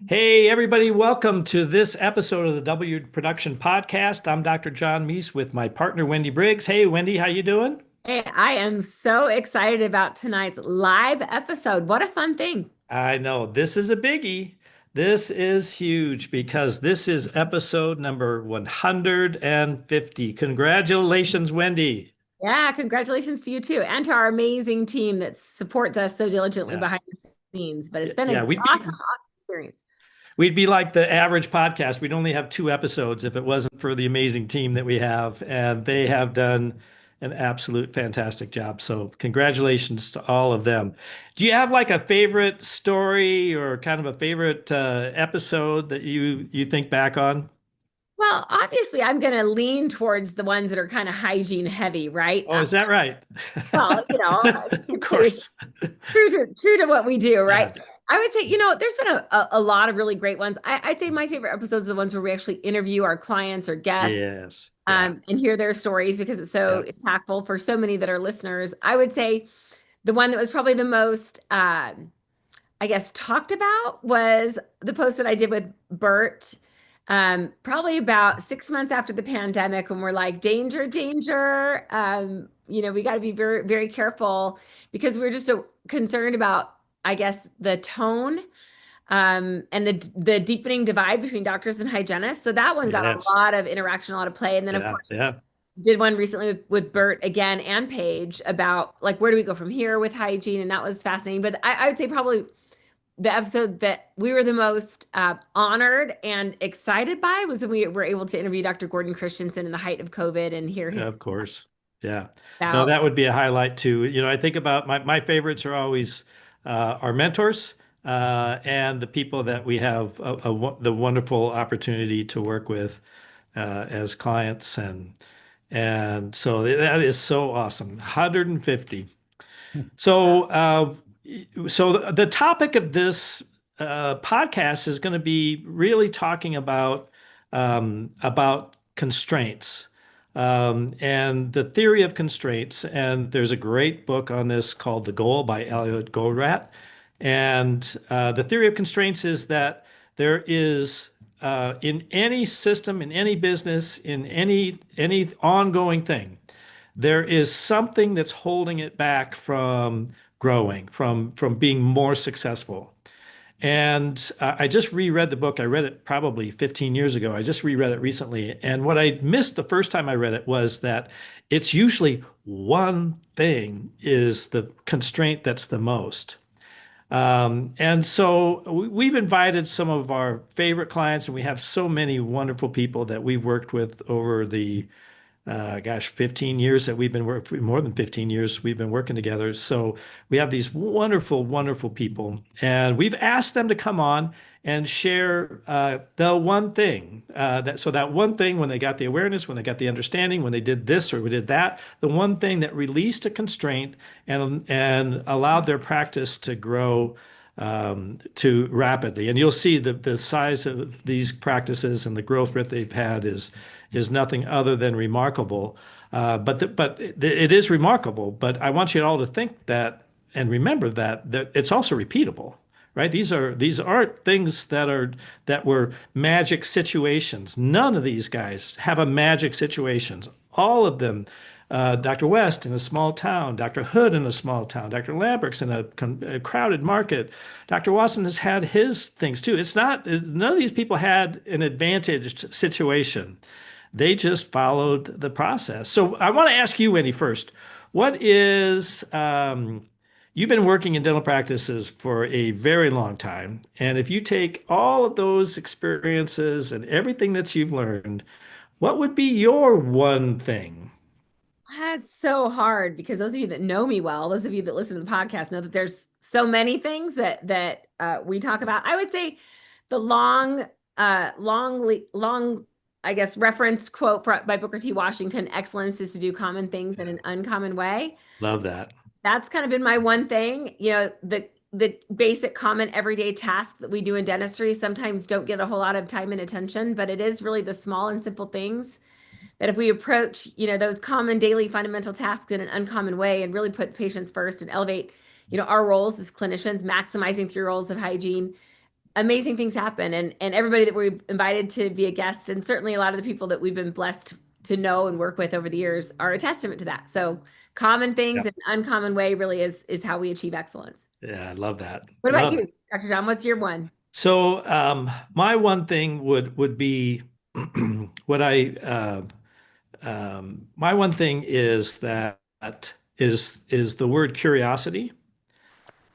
Hey, everybody, welcome to this episode of the W Production Podcast. I'm Dr. John Meis with my partner, Wendy Briggs. Hey, Wendy, how you doing? Hey, I am so excited about tonight's live episode. What a fun thing. I know this is a biggie. This is huge because this is episode number 150. Congratulations, Wendy. Yeah, congratulations to you too, and to our amazing team that supports us so diligently Yeah. behind the scenes. But Yeah, it's been yeah, an we'd awesome, be awesome experience. we'd be like the average podcast. We'd only have two episodes if it wasn't for the amazing team that we have, and they have done an absolute fantastic job. So congratulations to all of them. Do you have like a favorite story or kind of a favorite episode that you think back on? Well, obviously, I'm going to lean towards the ones that are kind of hygiene heavy, right? Oh, is that right? Well, Of it's course. true to what we do, right? Yeah. I would say, there's been a lot of really great ones. I'd say my favorite episodes are the ones where we actually interview our clients or guests Yes. Yeah. and hear their stories because it's so Yeah. impactful for so many that are listeners. I would say the one that was probably the most, I guess, talked about was the post that I did with Bert, probably about 6 months after the pandemic, when we're like, danger, danger. We got to be very, very careful because we're just so concerned about, I guess, the tone and the deepening divide between doctors and hygienists. So that one got a Yes. lot of interaction, a lot of play. And then, of Yeah. course, Yeah. did one recently with Bert again and Paige about like where do we go from here with hygiene, and that was fascinating. But I would say probably the episode that we were the most honored and excited by was when we were able to interview Dr. Gordon Christensen in the height of COVID and hear his Of course. Yeah. No, about. that would be a highlight too. I think about my favorites are always our mentors and the people that we have the wonderful opportunity to work with as clients and so that is so awesome. 150. So the topic of this podcast is going to be really talking about constraints and the theory of constraints. And there's a great book on this called The Goal by Elliot Goldratt. And the theory of constraints is that there is in any system, in any business, in any ongoing thing, there is something that's holding it back from growing, from being more successful. And I just reread the book. I read it probably 15 years ago. I just reread it recently. And what I missed the first time I read it was that it's usually one thing is the constraint that's the most. And so we've invited some of our favorite clients, and we have so many wonderful people that we've worked with over the 15 years that we've been working, more than 15 years we've been working together. So we have these wonderful, wonderful people, and we've asked them to come on and share the one thing that one thing when they got the awareness, when they got the understanding, when they did this or we did that, the one thing that released a constraint and allowed their practice to grow to rapidly. And you'll see the size of these practices and the growth rate they've had is nothing other than remarkable. But it is remarkable. But I want you all to think that and remember that it's also repeatable, right? These aren't things that were magic situations. None of these guys have a magic situations. All of them. Dr. West in a small town, Dr. Hood in a small town, Dr. Lambert's in a crowded market. Dr. Watson has had his things too. None of these people had an advantaged situation. They just followed the process. So I want to ask you, Wendy, first, what is, you've been working in dental practices for a very long time. And if you take all of those experiences and everything that you've learned, what would be your one thing? That's so hard because those of you that know me well, those of you that listen to the podcast know that there's so many things that we talk about. I would say the long, I guess, referenced quote by Booker T. Washington: "Excellence is to do common things in Yeah, an uncommon way." love that. That's kind of been my one thing. The basic common everyday tasks that we do in dentistry sometimes don't get a whole lot of time and attention, but it is really the small and simple things that if we approach, those common daily fundamental tasks in an uncommon way and really put patients first and elevate, our roles as clinicians, maximizing through roles of hygiene, amazing things happen. And everybody that we've invited to be a guest, and certainly a lot of the people that we've been blessed to know and work with over the years are a testament to that. So common things Yeah. in an uncommon way really is how we achieve excellence. Yeah, I love that. What about Love it. you, Dr. John? What's your one? So my one thing would be what I my one thing is that is the word curiosity,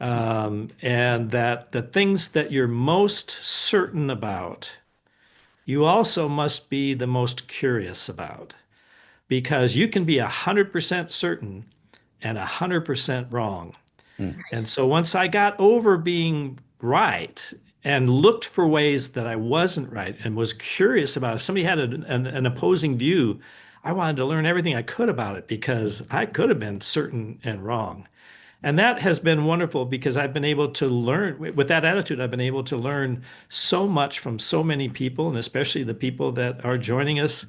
and that the things that you're most certain about, you also must be the most curious about, because you can be 100% certain and 100% wrong. Mm. And so once I got over being right and looked for ways that I wasn't right and was curious about, if somebody had an opposing view, I wanted to learn everything I could about it because I could have been certain and wrong. And that has been wonderful because I've been able to learn with that attitude. I've been able to learn so much from so many people, and especially the people that are joining us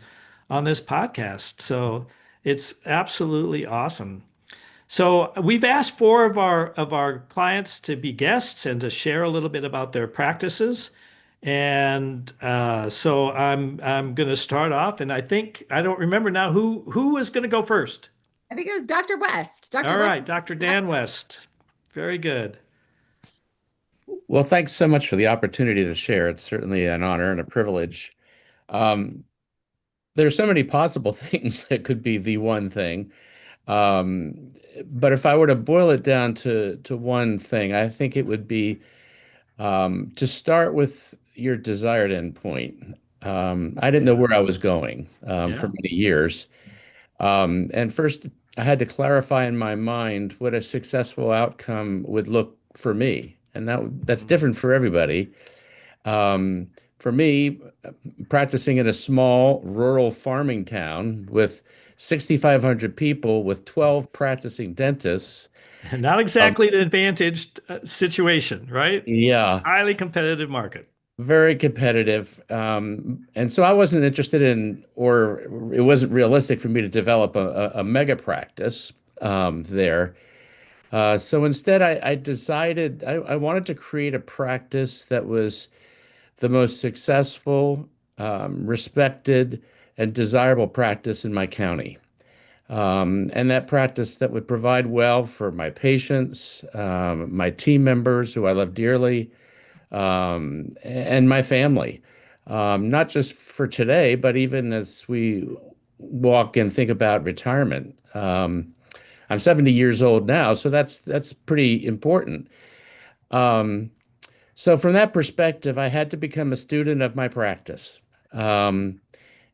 on this podcast. So it's absolutely awesome. So we've asked four of our clients to be guests and to share a little bit about their practices. And so I'm going to start off, and I think I don't remember now who was going to go first. I think it was Dr. West. Dr. All West right, is Dr. Dan West. Very good. Well, thanks so much for the opportunity to share. It's certainly an honor and a privilege. Um, there are so many possible things that could be the one thing. Um, but if I were to boil it down to one thing, I think it would be to start with your desired endpoint. I didn't know Yeah. where I was going for Yeah. many years. And first, I had to clarify in my mind what a successful outcome would look for me. And that's Mhm. different for everybody. Um, for me, practicing in a small rural farming town with 6,500 people with 12 practicing dentists. Not Um, exactly an advantaged situation, right? yeah, Highly competitive market. very competitive. And so I wasn't interested in, or it wasn't realistic for me to develop a mega practice there. So instead, I decided I wanted to create a practice that was the most successful, respected, and desirable practice in my county. And that practice that would provide well for my patients, my team members who I love dearly, and my family. Not just for today, but even as we walk and think about retirement. I'm 70 years old now, so that's pretty important. Um, so from that perspective, I had to become a student of my practice. Um,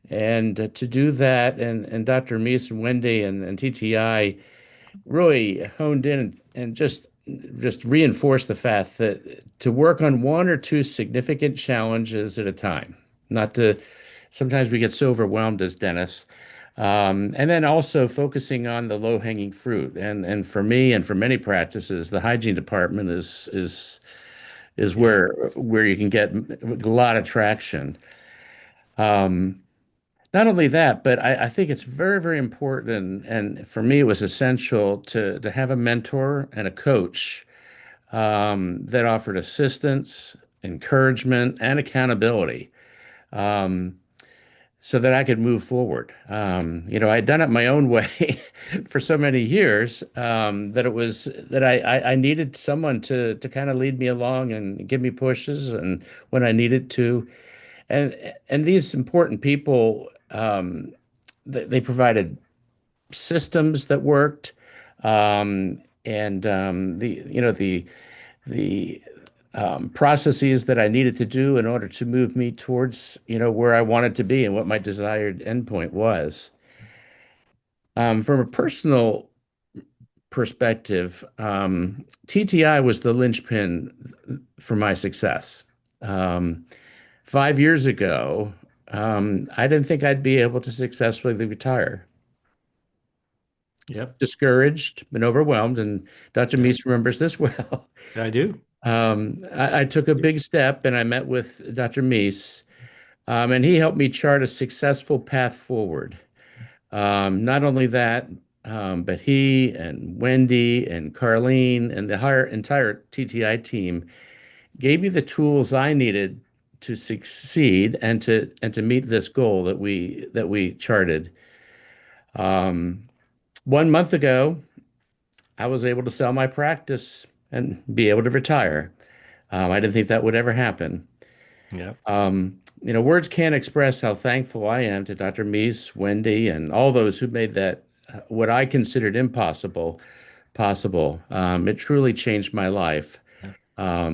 and to do that, and Dr. Meis and Wendy and TTI really honed in and just reinforced the fact that to work on one or two significant challenges at a time, not to sometimes we get so overwhelmed as dentists. And then also focusing on the low-hanging fruit. And for me and for many practices, the hygiene department is Yeah. where you can get a lot of traction. Um, Not only that, but I think it's very, very important, and for me, it was essential to have a mentor and a coach that offered assistance, encouragement, and accountability, um, so that I could move forward. I'd done it my own way for so many years that it was that I needed someone to kind of lead me along and give me pushes and when I needed to, and these important people. They provided systems that worked, and the processes that I needed to do in order to move me towards where I wanted to be and what my desired endpoint was. From a personal perspective, TTI was the linchpin for my success. 5 years ago, I didn't think I'd be able to successfully retire. Yep. Discouraged and overwhelmed, and Dr. Yep. Meese remembers this well. I do. I took a big step and I met with Dr. Meese, and he helped me chart a successful path forward. Not only that, but he and Wendy and Carlene and the entire TTI team gave me the tools I needed to succeed and to meet this goal that we charted. Um, 1 month ago, I was able to sell my practice and be able to retire. I didn't think that would ever happen. Yeah. Words can't express how thankful I am to Dr. Meis, Wendy, and all those who made that what I considered impossible possible. It truly changed my life. Yeah.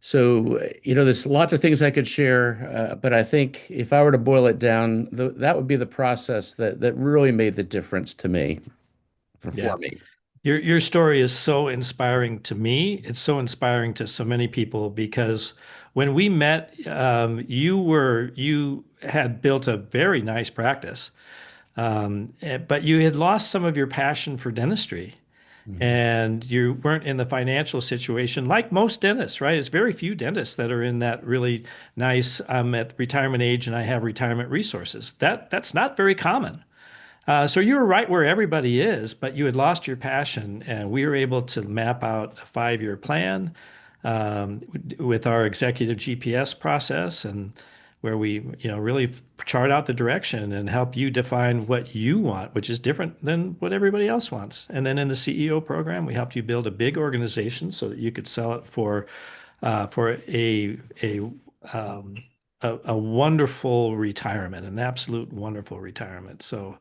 There's lots of things I could share, but I think if I were to boil it down, that would be the process that really made the difference to me, Yeah. for me. Your story is so inspiring to me. It's so inspiring to so many people because when we met, you had built a very nice practice, but you had lost some of your passion for dentistry, Mhm. and you weren't in the financial situation like most dentists, right? It's very few dentists that are in that really nice. I'm at retirement age and I have retirement resources. That's not very common. So you were right where everybody is, but you had lost your passion, and we were able to map out a 5-year plan with our executive GPS process, and where we, really chart out the direction and help you define what you want, which is different than what everybody else wants. And then in the CEO program, we helped you build a big organization so that you could sell it for um, a wonderful retirement, an absolute wonderful retirement. So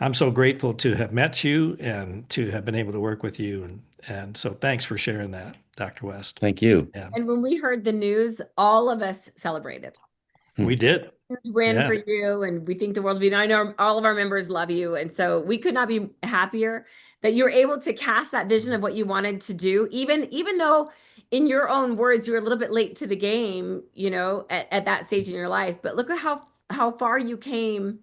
I'm so grateful to have met you and to have been able to work with you. And so thanks for sharing that, Dr. West. Thank you. Yeah, And when we heard the news, all of us celebrated. we did. Huge win Yeah. for you, and we think the world of you. I know all of our members love you, and so we could not be happier that you were able to cast that vision of what you wanted to do, even though in your own words you were a little bit late to the game, at that stage in your life. But look at how far you came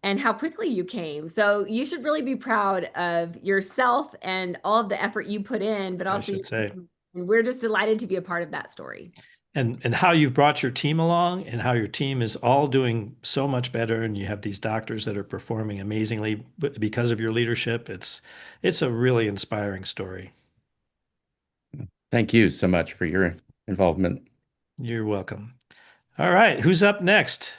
and how quickly you came. So you should really be proud of yourself and all of the effort you put in, but I also should say. and we're just delighted to be a part of that story. And how you've brought your team along, and how your team is all doing so much better, and you have these doctors that are performing amazingly because of your leadership. It's a really inspiring story. Thank you so much for your involvement. You're welcome. All right, who's up next?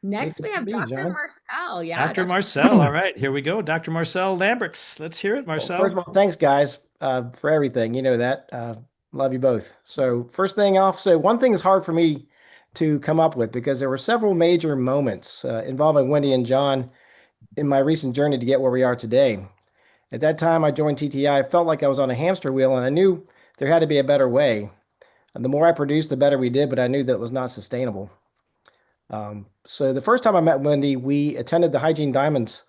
Next, we It have be, Dr. John. Marcel. Yeah, Dr. Marcel. All right, here we go. Dr. Marcel Lambrix. Let's hear it, Well, Marcel. first of all, thanks, guys, for everything. You know that. Love you both. So first thing off, so one thing is hard for me to come up with because there were several major moments involving Wendy and John in my recent journey to get where we are today. At that time, I joined TTI. I felt like I was on a hamster wheel, and I knew there had to be a better way. And the more I produced, the better we did, but I knew that was not sustainable. So the first time I met Wendy, we attended the Hygiene Diamonds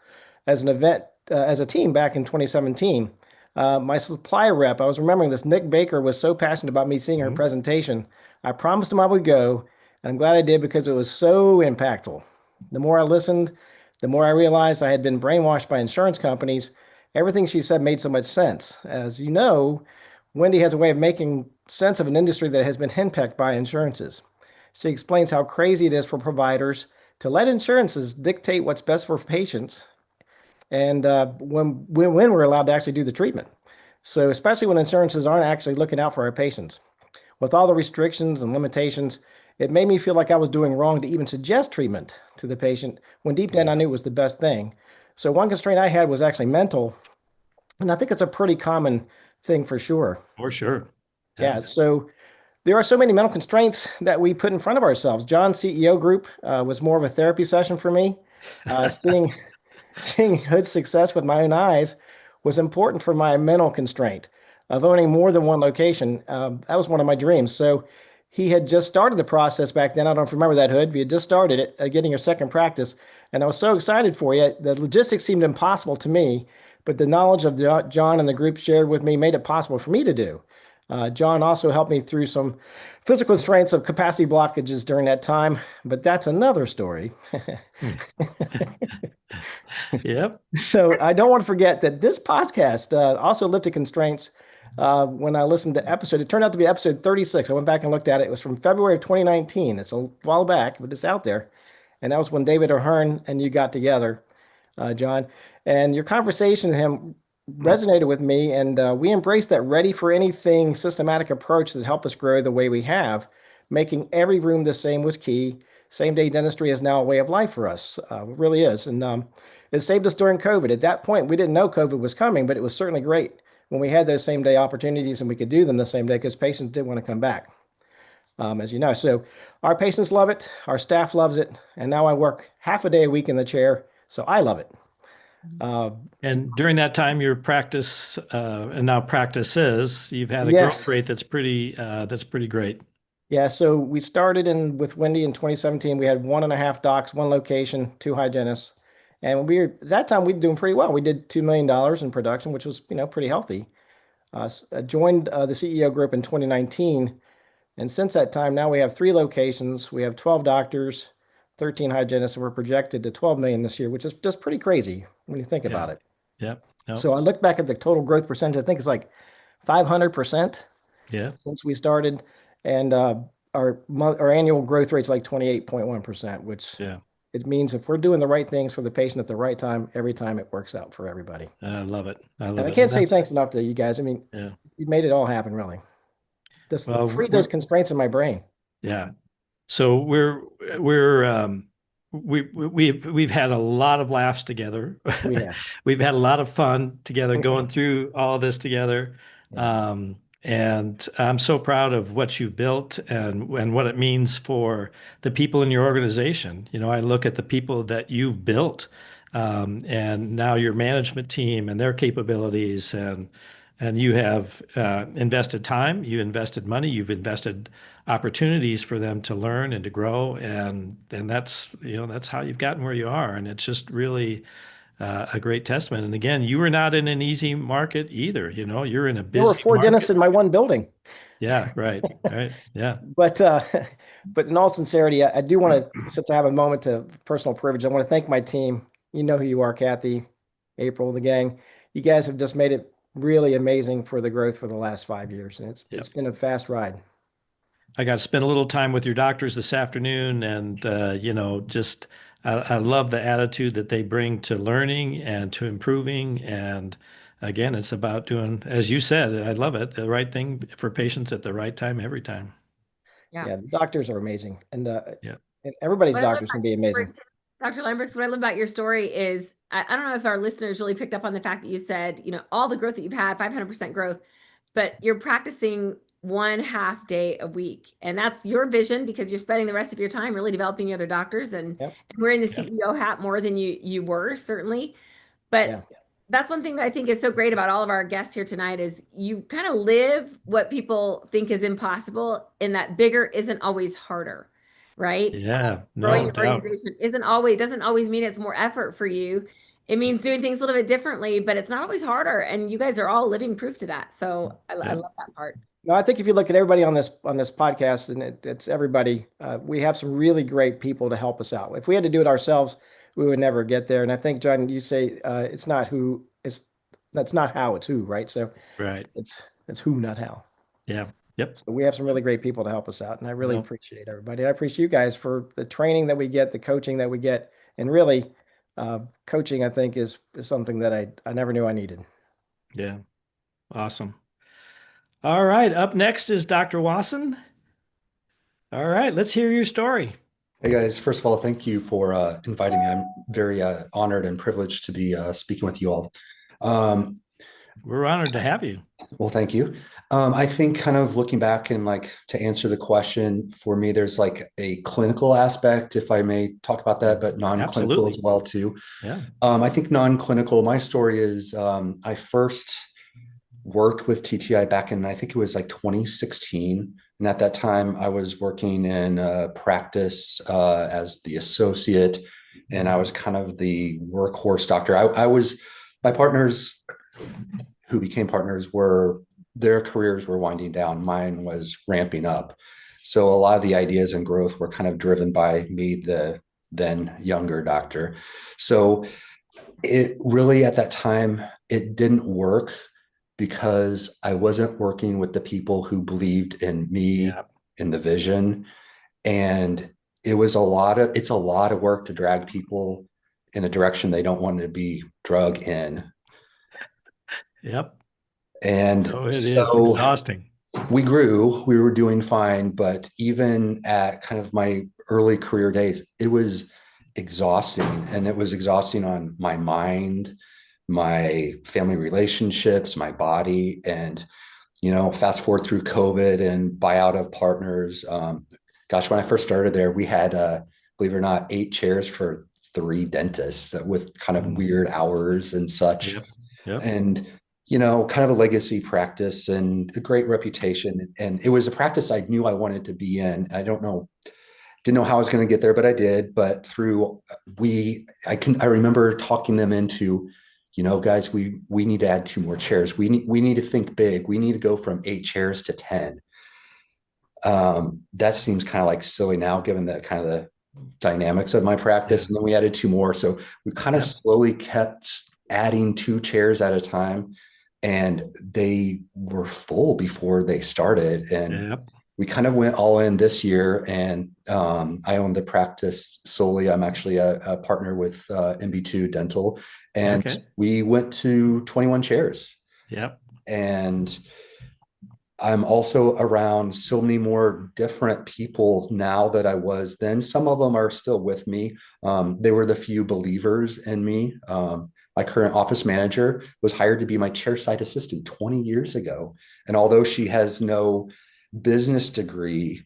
as an event, as a team back in 2017. My supplier rep, I was remembering this, Nick Baker, was so passionate about me seeing her presentation. I promised him I would go, and I'm glad I did because it was so impactful. The more I listened, the more I realized I had been brainwashed by insurance companies. Everything she said made so much sense. As you know, Wendy has a way of making sense of an industry that has been henpecked by insurances. She explains how crazy it is for providers to let insurances dictate what's best for patients and when we're allowed to actually do the treatment. So especially when insurances aren't actually looking out for our patients. With all the restrictions and limitations, it made me feel like I was doing wrong to even suggest treatment to the patient when deep down I knew it was the best thing. So one constraint I had was actually mental, and I think it's a pretty common thing for sure. For sure. Yeah, so there are so many mental constraints that we put in front of ourselves. John's CEO group was more of a therapy session for me. Seeing Hood's success with my own eyes was important for my mental constraint of owning more than one location. That was one of my dreams. So he had just started the process back then. I don't know if you remember that, Hood. We had just started it, getting your second practice. And I was so excited for you. The logistics seemed impossible to me, but the knowledge of John and the group shared with me made it possible for me to do. John also helped me through some physical constraints of capacity blockages during that time, but that's another story. Yep. So I don't want to forget that this podcast also lifted constraints when I listened to episode. It turned out to be episode 36. I went back and looked at it. It was from February of 2019. It's a while back, but it's out there. And that was when David O'Hearn and you got together, John. And your conversation with him resonated with me, and we embraced that ready for anything systematic approach that helped us grow the way we have. Making every room the same was key. Same day dentistry is now a way of life for us. It really is. And it saved us during COVID. At that point, we didn't know COVID was coming, but it was certainly great when we had those same day opportunities and we could do them the same day because patients didn't want to come back, as you know. So our patients love it, our staff loves it, and now I work half a day a week in the chair, so I love it. Uh, And during that time, your practice and now practices, you've had a growth yes. rate that's pretty great. Yeah, so we started in with Wendy in 2017. We had 1.5 docs, one location, two hygienists. And we were at that time we were doing pretty well. We did $2 million in production, which was, pretty healthy. Joined the CEO group in 2019. And since that time, now we have three locations. We have 12 doctors, 13 hygienists, and we're projected to 12 million this year, which is just pretty crazy when you think Yeah. about it. Yep. No. So I look back at the total growth percentage, I think it's like 500% Yeah. since we started. And our annual growth rate's like 28.1%, which Yeah. it means if we're doing the right things for the patient at the right time, every time it works out for everybody. I love it. I And love I it. can't say thanks enough to you guys. I mean, Yeah. you made it all happen, really. Just Well, freed those constraints in my brain. yeah. So we've had a lot of laughs together. We have. We've had a lot of fun together Mhm. going through all this together. Yeah. And I'm so proud of what you built and what it means for the people in your organization. I look at the people that you've built, and now your management team and their capabilities, and you have invested time, you invested money, you've invested opportunities for them to learn and to grow, and that's how you've gotten where you are, and it's just really a great testament. And again, you were not in an easy market either. You're in a There were busy 4 dentists market. in my one building. Yeah, right, right, yeah, But but in all sincerity, I do want to, since I have a moment of personal privilege, I want to thank my team. You know who you are, Kathy, April, the gang. You guys have just made it really amazing for the growth for the last 5 years, and it's yep. been a fast ride. I got to spend a little time with your doctors this afternoon, and just I love the attitude that they bring to learning and to improving. And again, it's about doing, as you said, I love it, the right thing for patients at the right time every time. Yeah. Yeah, the doctors are amazing, and Yeah, everybody's What I love doctors about can be your story amazing. too, Dr. Lambrix, what I love about your story is I don't know if our listeners really picked up on the fact that you said, all the growth that you've had, 500% growth, but you're practicing 1/2 day a week. And that's your vision because you're spending the rest of your time really developing the other doctors Yep. and wearing the yeah, CEO hat more than you were, certainly. But Yeah. that's one thing that I think is so great about all of our guests here tonight is you kind of live what people think is impossible, and that bigger isn't always harder, right? yeah, Growing no your doubt. organization doesn't always mean it's more effort for you. It means doing things a little bit differently, but it's not always harder. And you guys are all living proof to that. So I Yeah, love that part. No, I think if you look at everybody on this podcast, and it's everybody, we have some really great people to help us out. If we had to do it ourselves, we would never get there. And I think, John, you say it's not who, that's not how, it's who, right? So right. it's who, not how. Yeah, yep. So we have some really great people to help us out, and I really No, appreciate everybody. I appreciate you guys for the training that we get, the coaching that we get, and really, coaching I think is something that I never knew I needed. yeah, awesome. All right, up next is Dr. Wasson. All right, let's hear your story. Hey guys, first of all, thank you for inviting me. I'm very honored and privileged to be speaking with you all. Um, We're honored to have you. well, thank you. I think kind of looking back and like to answer the question, for me, there's like a clinical aspect, if I may talk about that, but non-clinical as Absolutely. well too. Yeah. I think non-clinical, my story is I first worked with TTI back in, I think it was like 2016. And at that time, I was working in practice as the associate, and I was kind of the workhorse doctor. My partners who became partners their careers were winding down. Mine was ramping up. So a lot of the ideas and growth were kind of driven by me, the then younger doctor. So it really, at that time, it didn't work because I wasn't working with the people who believed in me, Yeah. in the vision. And it's a lot of work to drag people in a direction they don't want to be drug in. Yep. And Oh, it is so exhausting. we grew, we were doing fine, but even at kind of my early career days, it was exhausting. And it was exhausting on my mind, my family relationships, my body. And, fast forward through COVID and buyout of partners. Gosh, when I first started there, we had, believe it or not, 8 chairs for 3 dentists with kind of weird hours and such. Yep. Yep. And kind of a legacy practice and a great reputation. And it was a practice I knew I wanted to be in. Didn't know how I was going to get there, but I did. But I remember talking them into, guys, we need to add 2 more chairs. We need to think big. We need to go from 8 chairs to 10. That seems kind of like silly now, given the kind of the dynamics of my practice. Yeah. And then we added 2 more. So we kind of slowly kept adding 2 chairs at a time, and they were full before they started. And Yep. we kind of went all in this year, and I own the practice solely. I'm actually a partner with MB2 Dental, and Okay. we went to 21 chairs. Yep. And I'm also around so many more different people now that I was then. Some of them are still with me. They were the few believers in me. My current office manager was hired to be my chairside assistant 20 years ago. And although she has no business degree,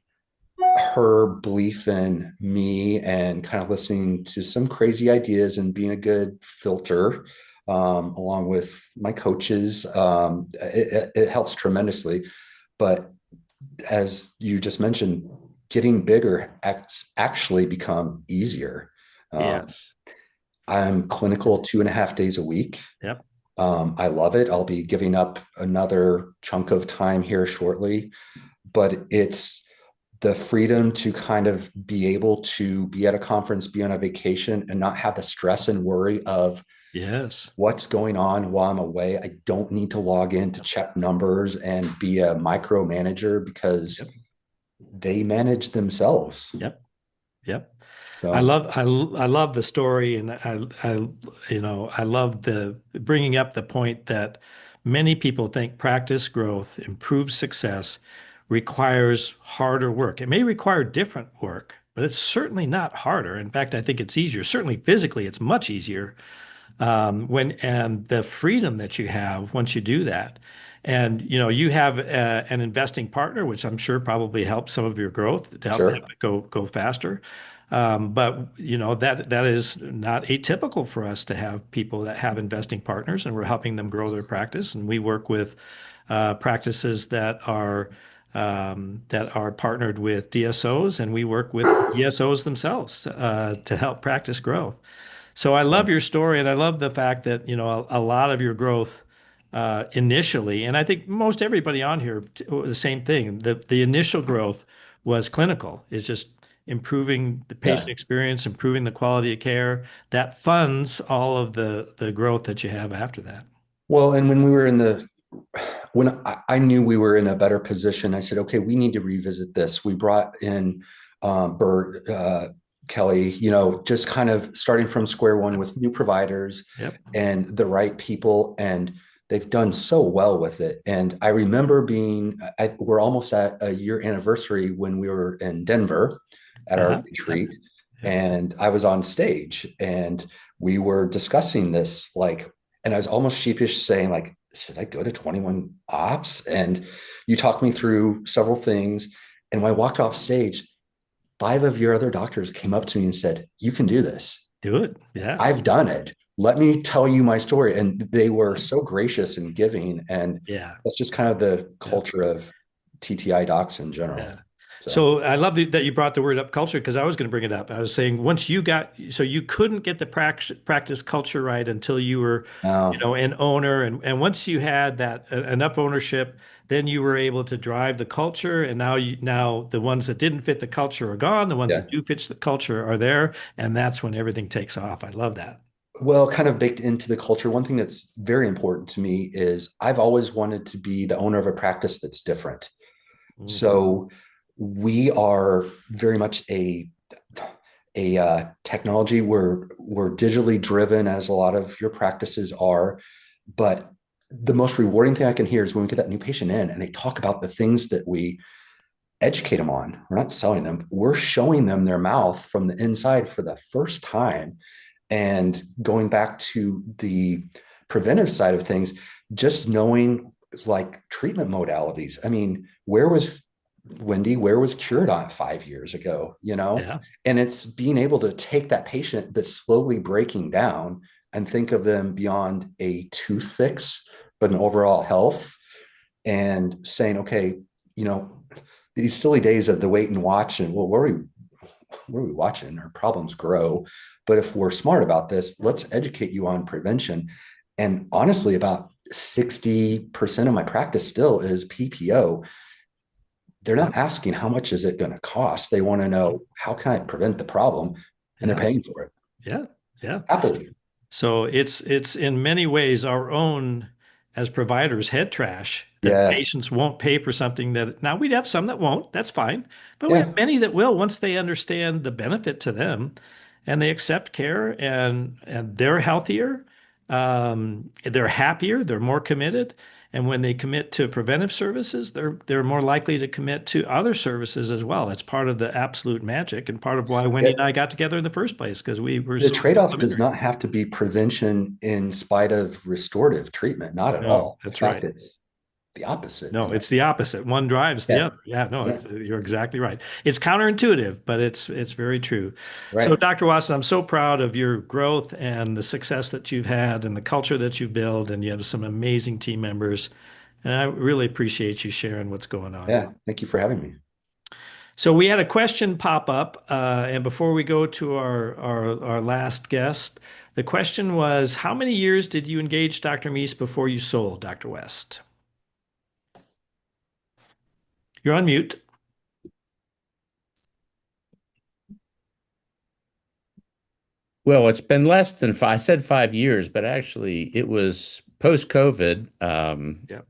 her belief in me and kind of listening to some crazy ideas and being a good filter, along with my coaches, it helps tremendously. But as you just mentioned, getting bigger actually become easier. Yes. I'm clinical 2.5 days a week. Yep. I love it. I'll be giving up another chunk of time here shortly, but it's the freedom to kind of be able to be at a conference, be on a vacation, and not have the stress and worry of Yes. what's going on while I'm away. I don't need to log in to check numbers and be a micromanager because they manage themselves. Yep. Yep. So I love the story, and I love the bringing up the point that many people think practice growth, improved success requires harder work. It may require different work, but it's certainly not harder. In fact, I think it's easier. Certainly physically, it's much easier and the freedom that you have once you do that. And you have an investing partner, which I'm sure probably helps some of your growth to help sure. it go faster. But that is not atypical for us to have people that have investing partners, and we're helping them grow their practice. And we work with practices that are partnered with DSOs, and we work with DSOs themselves to help practice growth. So I love your story, and I love the fact that a lot of your growth initially, and I think most everybody on here, the same thing. The initial growth was clinical. It's just improving the patient Yeah. experience, improving the quality of care. That funds all of the growth that you have after that. Well, and when I knew we were in a better position, I said, okay, we need to revisit this. We brought in Bert, Kelly, just kind of starting from square one with new providers Yep. and the right people. And they've done so well with it. And I remember we're almost at a year anniversary when we were in Denver at our Uh-huh. retreat. Yep. And I was on stage and we were discussing this, and I was almost sheepish saying, should I go to 21 ops? And you talked me through several things. And when I walked off stage, 5 of your other doctors came up to me and said, you can do this. Do it. Yeah. I've done it. Let me tell you my story. And they were so gracious and giving. And Yeah. that's just kind of the culture of TTI docs in general. Yeah. So I love that you brought the word up, culture, because I was going to bring it up. I was saying so you couldn't get the practice culture right until you were, an owner, and once you had that enough ownership, then you were able to drive the culture. And now the ones that didn't fit the culture are gone. The ones that do fit the culture are there, and that's when everything takes off. I love that. Well, kind of baked into the culture, one thing that's very important to me is I've always wanted to be the owner of a practice that's different. Mm. So we are very much a technology. We're digitally driven, as a lot of your practices are, but the most rewarding thing I can hear is when we get that new patient in and they talk about the things that we educate them on. We're not selling them. We're showing them their mouth from the inside for the first time. And going back to the preventive side of things, just knowing like treatment modalities. I mean, where was Curedont 5 years ago, Yeah. And it's being able to take that patient that's slowly breaking down and think of them beyond a tooth fix, but an overall health, and saying, okay, these silly days of the wait and watch and, well, what are we watching? Our problems grow. But if we're smart about this, let's educate you on prevention. And honestly, about 60% of my practice still is PPO. They're not asking how much is it going to cost. They want to know, how can I prevent the problem? And they're paying for it. Yeah. Yeah. Happily. So it's in many ways our own, as providers, head trash that patients won't pay for something that, now we'd have some that won't, that's fine. But we have many that will once they understand the benefit to them and they accept care and they're healthier, they're happier, they're more committed. And when they commit to preventive services, they're more likely to commit to other services as well. It's part of the absolute magic and part of why Wendy and I got together in the first place, because we were The so trade-off does complementary. not have to be prevention in spite of restorative treatment, not at No, all. that's In fact, right. it's the opposite. No, it's the opposite. One drives the Yeah. other. Yeah, no, Yeah. you're exactly right. It's counterintuitive, but it's very true. So, Right. Dr. Watson, I'm so proud of your growth and the success that you've had and the culture that you build, and you have some amazing team members. And I really appreciate you sharing what's going on. Yeah. Thank you for having me. So we had a question pop up, and before we go to our last guest, the question was, how many years did you engage Dr. Meis before you sold, Dr. West? You're on mute. Well, it's been less than five. I said 5 years, but actually it was post-COVID. Yep.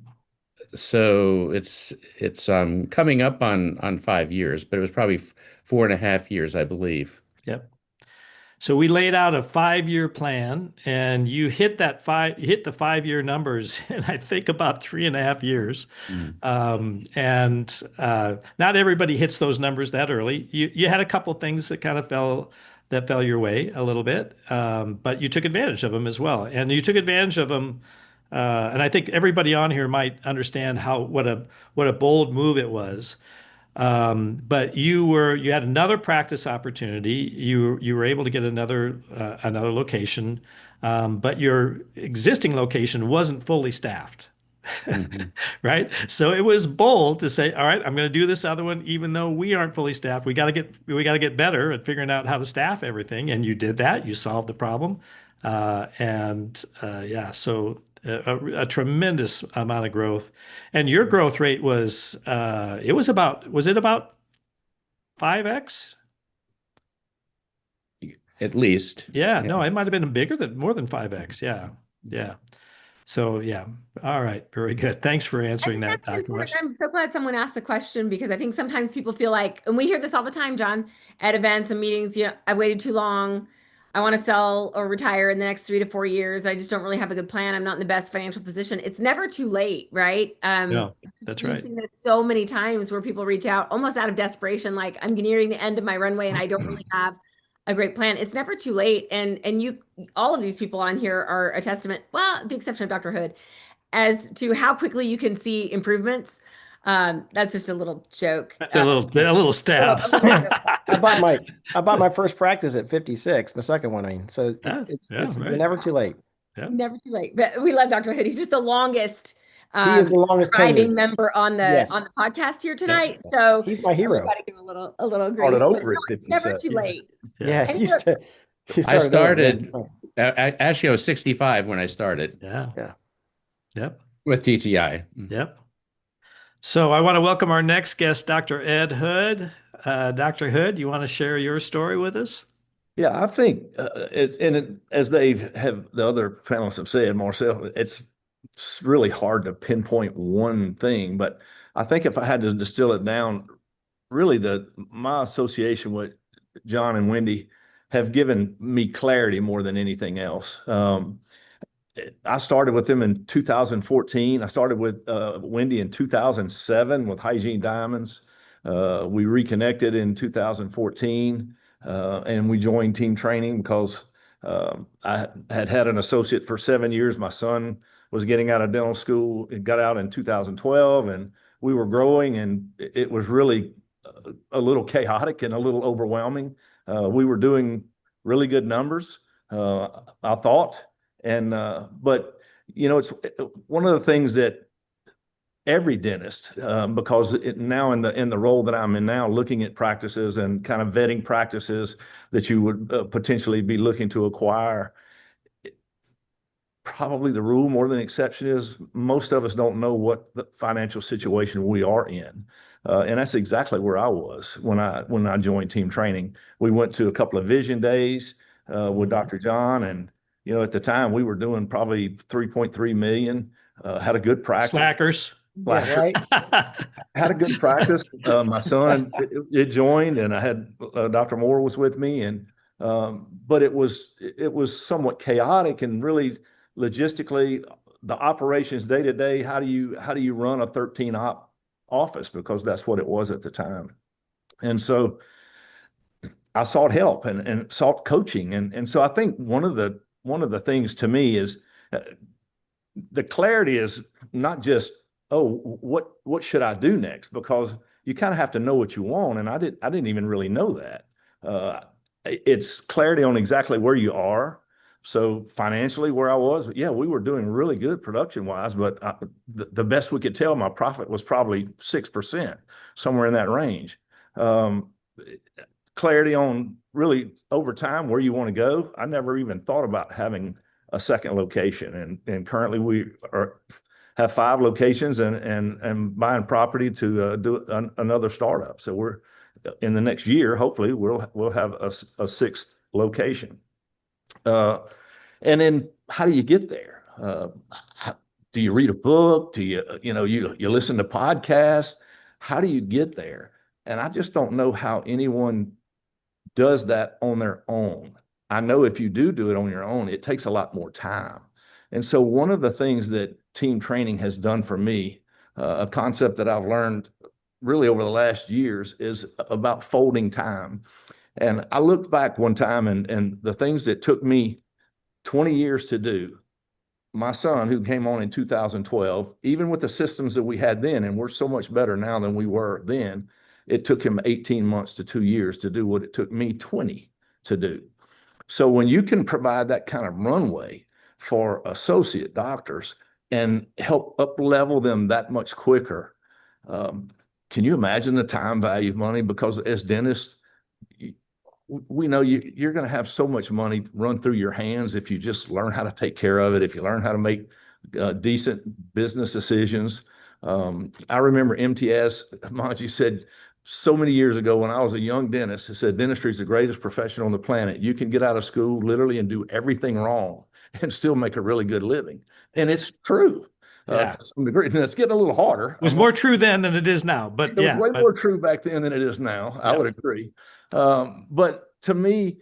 So it's coming up on 5 years, but it was probably 4.5 years, I believe. Yep. So we laid out a 5-year plan, and you hit the 5-year numbers in I think about 3.5 years. And not everybody hits those numbers that early. You had a couple things that kind of fell your way a little bit, but you took advantage of them as well, and you took advantage of them. And I think everybody on here might understand what a bold move it was. But you had another practice opportunity. You were able to get another location, but your existing location wasn't fully staffed. Right? So it was bold to say, all right, I'm going to do this other one, even though we aren't fully staffed. We got to get better at figuring out how to staff everything. And you did that. You solved the problem. So a tremendous amount of growth. And your growth rate was it about 5x? At least. Yeah, no, it might have been more than 5x. Yeah. Yeah. So yeah. All right. Very good. Thanks for answering that, Dr. West. I'm so glad someone asked the question, because I think sometimes people feel like, and we hear this all the time, John, at events and meetings, I've waited too long. I want to sell or retire in the next 3 to 4 years. I just don't really have a good plan. I'm not in the best financial position. It's never too late, right? No, that's right. I've seen this so many times where people reach out almost out of desperation, like, I'm nearing the end of my runway and I don't really have a great plan. It's never too late. And all of these people on here are a testament, well, the exception of Dr. Hood, as to how quickly you can see improvements. That's just a little joke. That's a little stab. I bought my first practice at 56, my second one. I mean, so it's right. never too late. Yeah. Never too late. But we love Dr. Hood. He's just the longest. He is the longest surviving tenured member on the podcast here tonight. Yeah. So he's my hero. Everybody give him a little grace. Started over But no, at it's never 56. too late. Yeah, And I started. Actually, I was 65 when I started. Yeah. Yep. With TTI. Yep. So I want to welcome our next guest, Dr. Ed Hood. Dr. Hood, you want to share your story with us? Yeah, I think, as the other panelists have said, Marcel, it's really hard to pinpoint one thing. But I think if I had to distill it down, really my association with John and Wendy have given me clarity more than anything else. I started with them in 2014. I started with Wendy in 2007 with Hygiene Diamonds. We reconnected in 2014, and we joined team training because I had an associate for 7 years. My son was getting out of dental school. It got out in 2012, and we were growing, and it was really a little chaotic and a little overwhelming. We were doing really good numbers, I thought. And, but, it's one of the things that every dentist, because now in the role that I'm in now, looking at practices and kind of vetting practices that you would potentially be looking to acquire, probably the rule more than the exception is most of us don't know what the financial situation we are in. And that's exactly where I was when I joined team training. We went to a couple of vision days with Dr. John, and at the time we were doing probably 3.3 million. Had a good practice. Slackers. Yeah, right. Had a good practice. My son it joined, and I had Dr. Moore was with me, and but it was somewhat chaotic and really logistically the operations day to day. How do you run a 13 op office, because that's what it was at the time. And so I sought help and sought coaching, and so I think one of the things to me is the clarity is not just, oh, what should I do next? Because you kind of have to know what you want, and I didn't even really know that. It's clarity on exactly where you are. So financially, where I was, yeah, we were doing really good production wise, but the best we could tell, my profit was probably 6%, somewhere in that range. Clarity on really over time where you want to go. I never even thought about having a second location, and currently we have 5 locations and buying property to do another startup. So we're in the next year, hopefully we'll have a 6th location. And then how do you get there? Do you read a book? Do you listen to podcasts? How do you get there? And I just don't know how anyone does that on their own. I know if you do it on your own, it takes a lot more time. And so one of the things that team training has done for me, a concept that I've learned really over the last years, is about folding time. And I looked back one time and the things that took me 20 years to do, my son, who came on in 2012, even with the systems that we had then, and we're so much better now than we were then, it took him 18 months to 2 years to do what it took me 20 to do. So when you can provide that kind of runway for associate doctors and help up level them that much quicker, can you imagine the time value of money? Because as dentists, we know you're going to have so much money run through your hands if you just learn how to take care of it, if you learn how to make decent business decisions. I remember MTS, Manji said so many years ago when I was a young dentist, he said, dentistry is the greatest profession on the planet. You can get out of school literally and do everything wrong and still make a really good living. And it's true. Yeah. To some degree. And it's getting a little harder. It was more true then than it is now, but it was way more true back then than it is now. I would agree. But to me,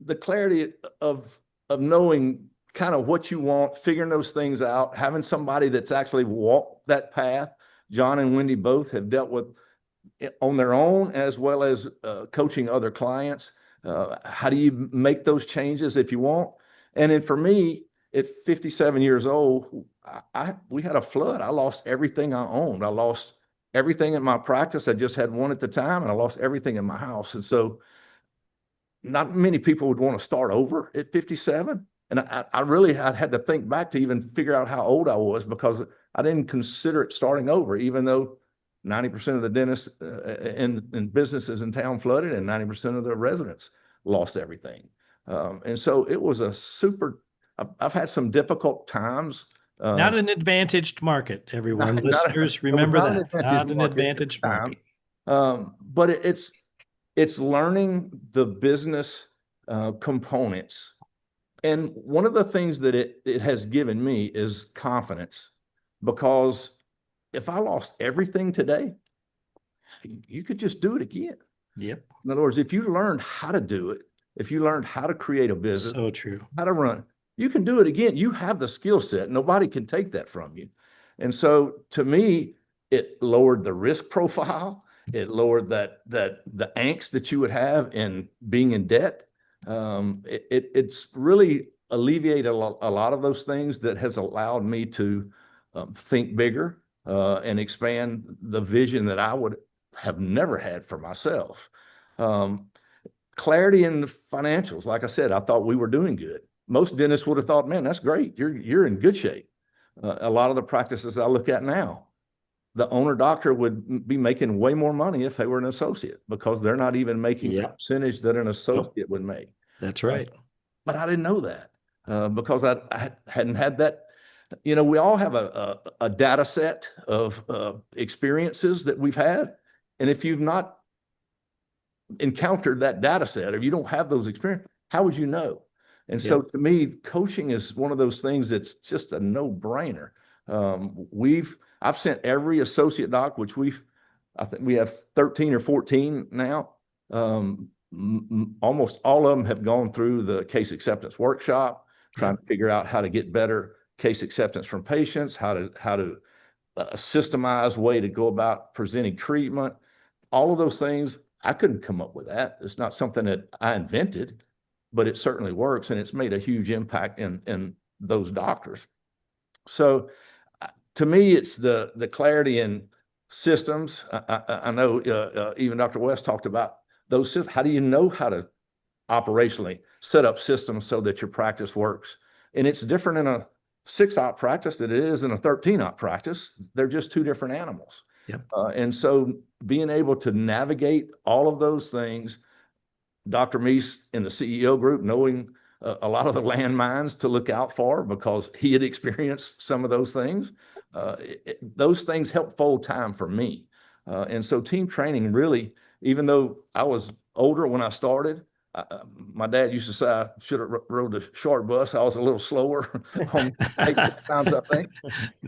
the clarity of knowing kind of what you want, figuring those things out, having somebody that's actually walked that path. John and Wendy both have dealt with it on their own, as well as coaching other clients. How do you make those changes if you want? And then for me, at 57 years old, we had a flood. I lost everything I owned. I lost everything in my practice. I just had one at the time, and I lost everything in my house. And so not many people would want to start over at 57. And I had to think back to even figure out how old I was, because I didn't consider it starting over, even though 90% of the dentists in businesses in town flooded, and 90% of the residents lost everything. And so it was I've had some difficult times. Not an advantaged market, everyone. Listeners, remember that. Not an advantaged market. But it's learning the business components. And one of the things that it has given me is confidence, because if I lost everything today, you could just do it again. Yep. In other words, if you learned how to do it, if you learned how to create a business, so true, how to run, you can do it again. You have the skill set. Nobody can take that from you. And so to me, it lowered the risk profile. It lowered the angst that you would have in being in debt. It's really alleviated a lot of those things that has allowed me to think bigger and expand the vision that I would have never had for myself. Clarity in the financials. Like I said, I thought we were doing good. Most dentists would have thought, man, that's great. You're in good shape. A lot of the practices I look at now, the owner doctor would be making way more money if they were an associate, because they're not even making the percentage that an associate would make. That's right. But I didn't know that because I hadn't had that. You know, we all have a data set of experiences that we've had. And if you've not encountered that data set, or you don't have those experiences, how would you know? And so to me, coaching is one of those things that's just a no-brainer. I've sent every associate doc, which I think we have 13 or 14 now. Almost all of them have gone through the case acceptance workshop, trying to figure out how to get better case acceptance from patients, how to a systemized way to go about presenting treatment. All of those things, I couldn't come up with that. It's not something that I invented, but it certainly works, and it's made a huge impact in those doctors. So to me, it's the clarity in systems. I know even Dr. West talked about those. How do you know how to operationally set up systems so that your practice works? And it's different in a 6-op practice than it is in a 13-op practice. They're just two different animals. Yep. And so being able to navigate all of those things, Dr. Meis in the CEO group, knowing a lot of the landmines to look out for because he had experienced some of those things. Those things helped fold time for me. And so team training really, even though I was older when I started, my dad used to say I should have rode the short bus. I was a little slower on times, I think.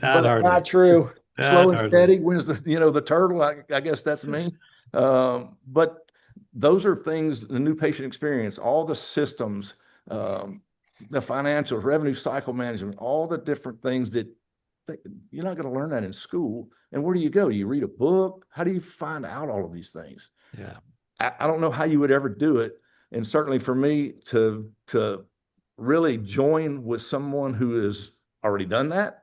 Not true. Slow and steady wins the turtle. I guess that's me. But those are things, the new patient experience, all the systems, the financials, revenue cycle management, all the different things that you're not going to learn that in school. And where do you go? You read a book? How do you find out all of these things? Yeah. I don't know how you would ever do it. And certainly for me to really join with someone who has already done that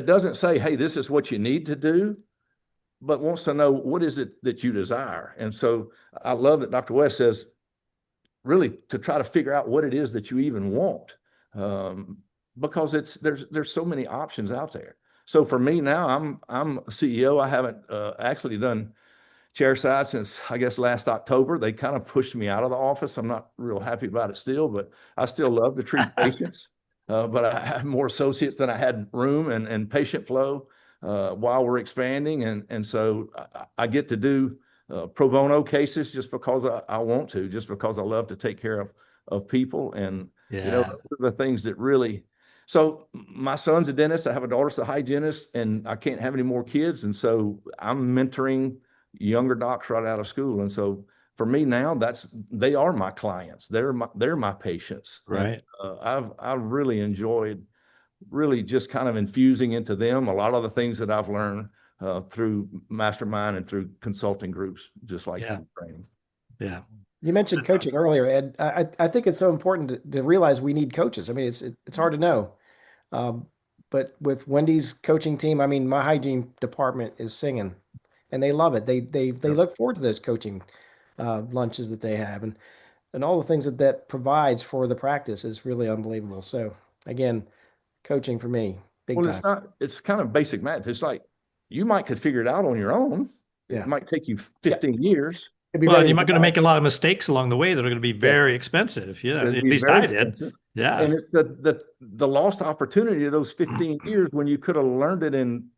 doesn't say, hey, this is what you need to do, but wants to know what is it that you desire. And so I love that Dr. West says, really to try to figure out what it is that you even want, because there's so many options out there. So for me now, I'm a CEO. I haven't actually done chairside since, I guess, last October. They kind of pushed me out of the office. I'm not real happy about it still, but I still love to treat patients. But I have more associates than I had room and patient flow while we're expanding. And so I get to do pro bono cases just because I want to, just because I love to take care of people. And, the things that really, so my son's a dentist. I have a daughter's a hygienist, and I can't have any more kids. And so I'm mentoring younger docs right out of school. And so for me now, they are my clients. They're my patients. Right. And, I've really enjoyed really just kind of infusing into them a lot of the things that I've learned through Mastermind and through consulting groups, just like training. Yeah. You mentioned coaching earlier, Ed. I think it's so important to realize we need coaches. I mean, it's hard to know. But with Wendy's coaching team, I mean, my hygiene department is singing, and they love it. They look forward to those coaching lunches that they have, and all the things that provides for the practice is really unbelievable. So again, coaching for me, big time. It's kind of basic math. It's like you could figure it out on your own. It might take you 15 years. Well, you're not going to make a lot of mistakes along the way that are going to be very expensive. Yeah, at least I did. Expensive. Yeah. And it's the lost opportunity of those 15 years when you could have learned it in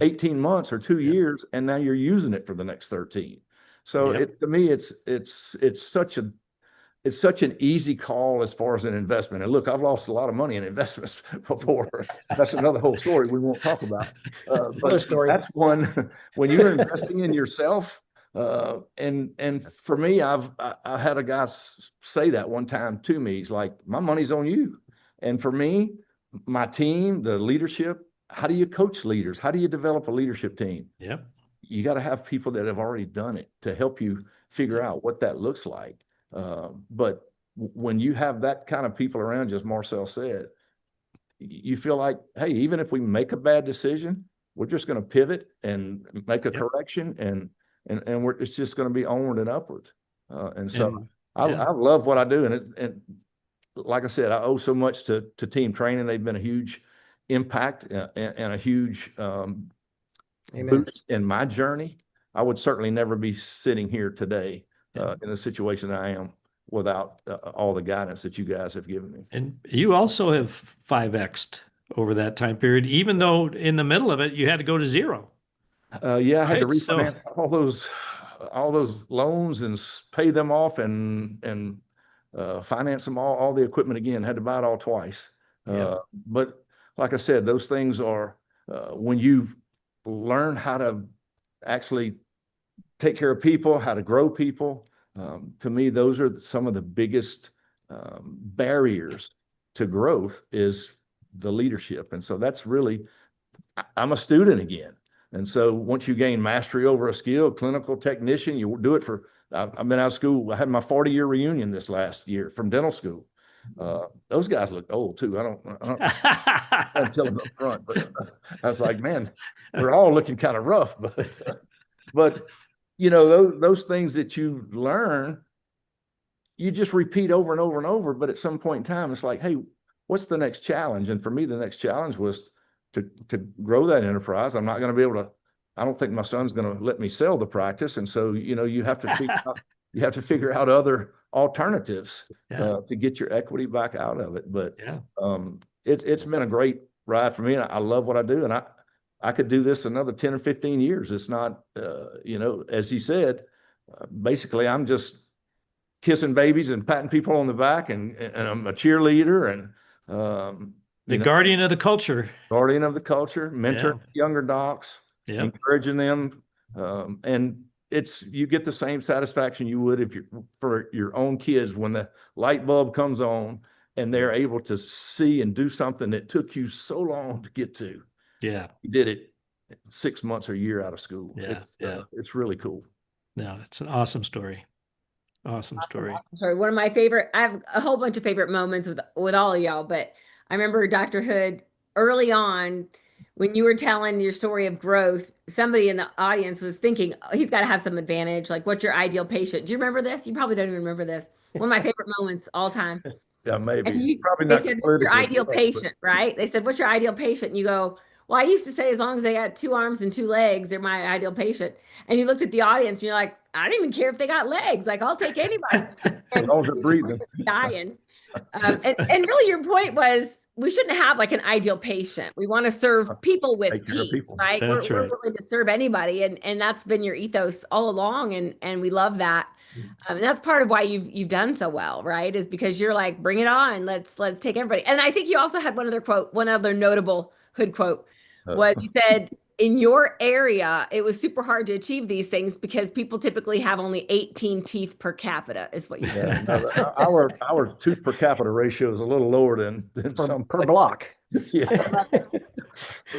18 months or 2 years, and now you're using it for the next 13. So to me, it's such an easy call as far as an investment. And look, I've lost a lot of money in investments before. That's another whole story we won't talk about. But story. That's one when you're investing in yourself. And for me, I had a guy say that one time to me. He's like, my money's on you. And for me, my team, the leadership, how do you coach leaders? How do you develop a leadership team? Yep. You got to have people that have already done it to help you figure out what that looks like. But when you have that kind of people around you, as Marcel said, you feel like, hey, even if we make a bad decision, we're just going to pivot and make a correction, and it's just going to be onward and upward. And so I love what I do, and like I said, I owe so much to team training. They've been a huge impact and a huge boost in my journey. I would certainly never be sitting here today in the situation I am without all the guidance that you guys have given me. And you also have 5X'd over that time period, even though in the middle of it, you had to go to zero. Yeah, I had to Right, so- refinance all those loans and pay them off and finance them all the equipment again. Had to buy it all twice. Yeah. But like I said, those things are when you learn how to actually take care of people, how to grow people. To me, those are some of the biggest barriers to growth is the leadership. And so that's really, I'm a student again. And so once you gain mastery over a skill, clinical technician, you do it for, I've been out of school. I had my 40-year reunion this last year from dental school. Those guys look old too. I don't tell them up front, but I was like, man, we're all looking kind of rough, but you know, those things that you learn, you just repeat over and over and over. But at some point in time, it's like, hey, what's the next challenge? And for me, the next challenge was to grow that enterprise. I'm not going to be able to, I don't think my son's going to let me sell the practice. And so, you know, you have to figure out other alternatives to get your equity back out of it. But it's been a great ride for me. And I love what I do. And I could do this another 10 or 15 years. It's not, you know, as he said, basically I'm just kissing babies and patting people on the back, and I'm a cheerleader and the guardian of the culture. Guardian of the culture, mentoring younger docs, encouraging them. And you get the same satisfaction you would if for your own kids when the light bulb comes on and they're able to see and do something that took you so long to get to. Yeah. You did it 6 months or a year out of school. It's really cool. No, it's an awesome story. Awesome story. Sorry, one of my favorite, I have a whole bunch of favorite moments with all of y'all, but I remember Dr. Hood early on when you were telling your story of growth, somebody in the audience was thinking, oh, he's got to have some advantage. Like, what's your ideal patient? Do you remember this? You probably don't even remember this. One of my favorite moments all time. Yeah, maybe. They said, what's your ideal patient, right? They said, what's your ideal patient? And you go, well, I used to say, as long as they got 2 arms and 2 legs, they're my ideal patient. And you looked at the audience and you're like, I don't even care if they got legs. Like, I'll take anybody. As long as they're breathing. Dying. And really your point was we shouldn't have like an ideal patient. We want to serve people with teeth, right? We're willing to serve anybody. And that's been your ethos all along. And we love that. And that's part of why you've done so well, right? Is because you're like, bring it on. Let's take everybody. And I think you also had one other notable Hood quote was you said, in your area, it was super hard to achieve these things because people typically have only 18 teeth per capita, is what you said. Our tooth per capita ratio is a little lower than some per block. Yeah.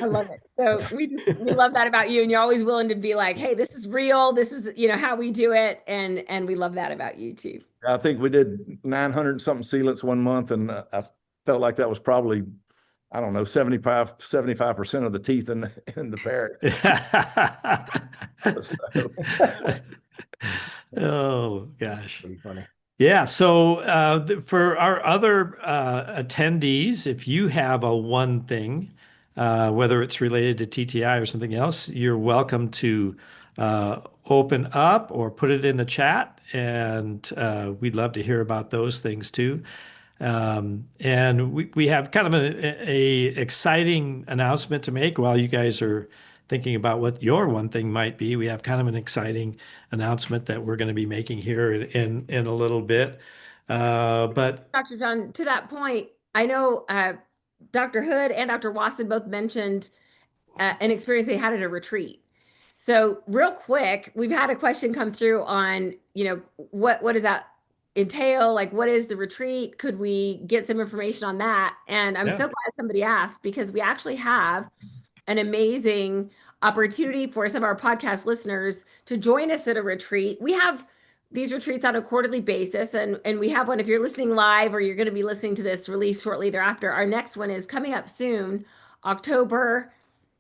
I love it. So we love that about you. And you're always willing to be like, hey, this is real. This is, you know, how we do it. And we love that about you too. I think we did 900 and something sealants one month. And I felt like that was probably, I don't know, 75% of the teeth in the parrot. Oh gosh. Pretty funny. Yeah. So for our other attendees, if you have a one thing, whether it's related to TTI or something else, you're welcome to open up or put it in the chat. And we'd love to hear about those things too. And we have kind of a exciting announcement to make while you guys are thinking about what your one thing might be. We have kind of an exciting announcement that we're going to be making here in a little bit. But Dr. John, to that point, I know Dr. Hood and Dr. Wasson both mentioned an experience they had at a retreat. So real quick, we've had a question come through on, you know, what does that entail? Like, what is the retreat? Could we get some information on that? And I'm Yeah. so glad somebody asked, because we actually have an amazing opportunity for some of our podcast listeners to join us at a retreat. We have these retreats on a quarterly basis, and we have one if you're listening live, or you're going to be listening to this release shortly thereafter. Our next one is coming up soon, October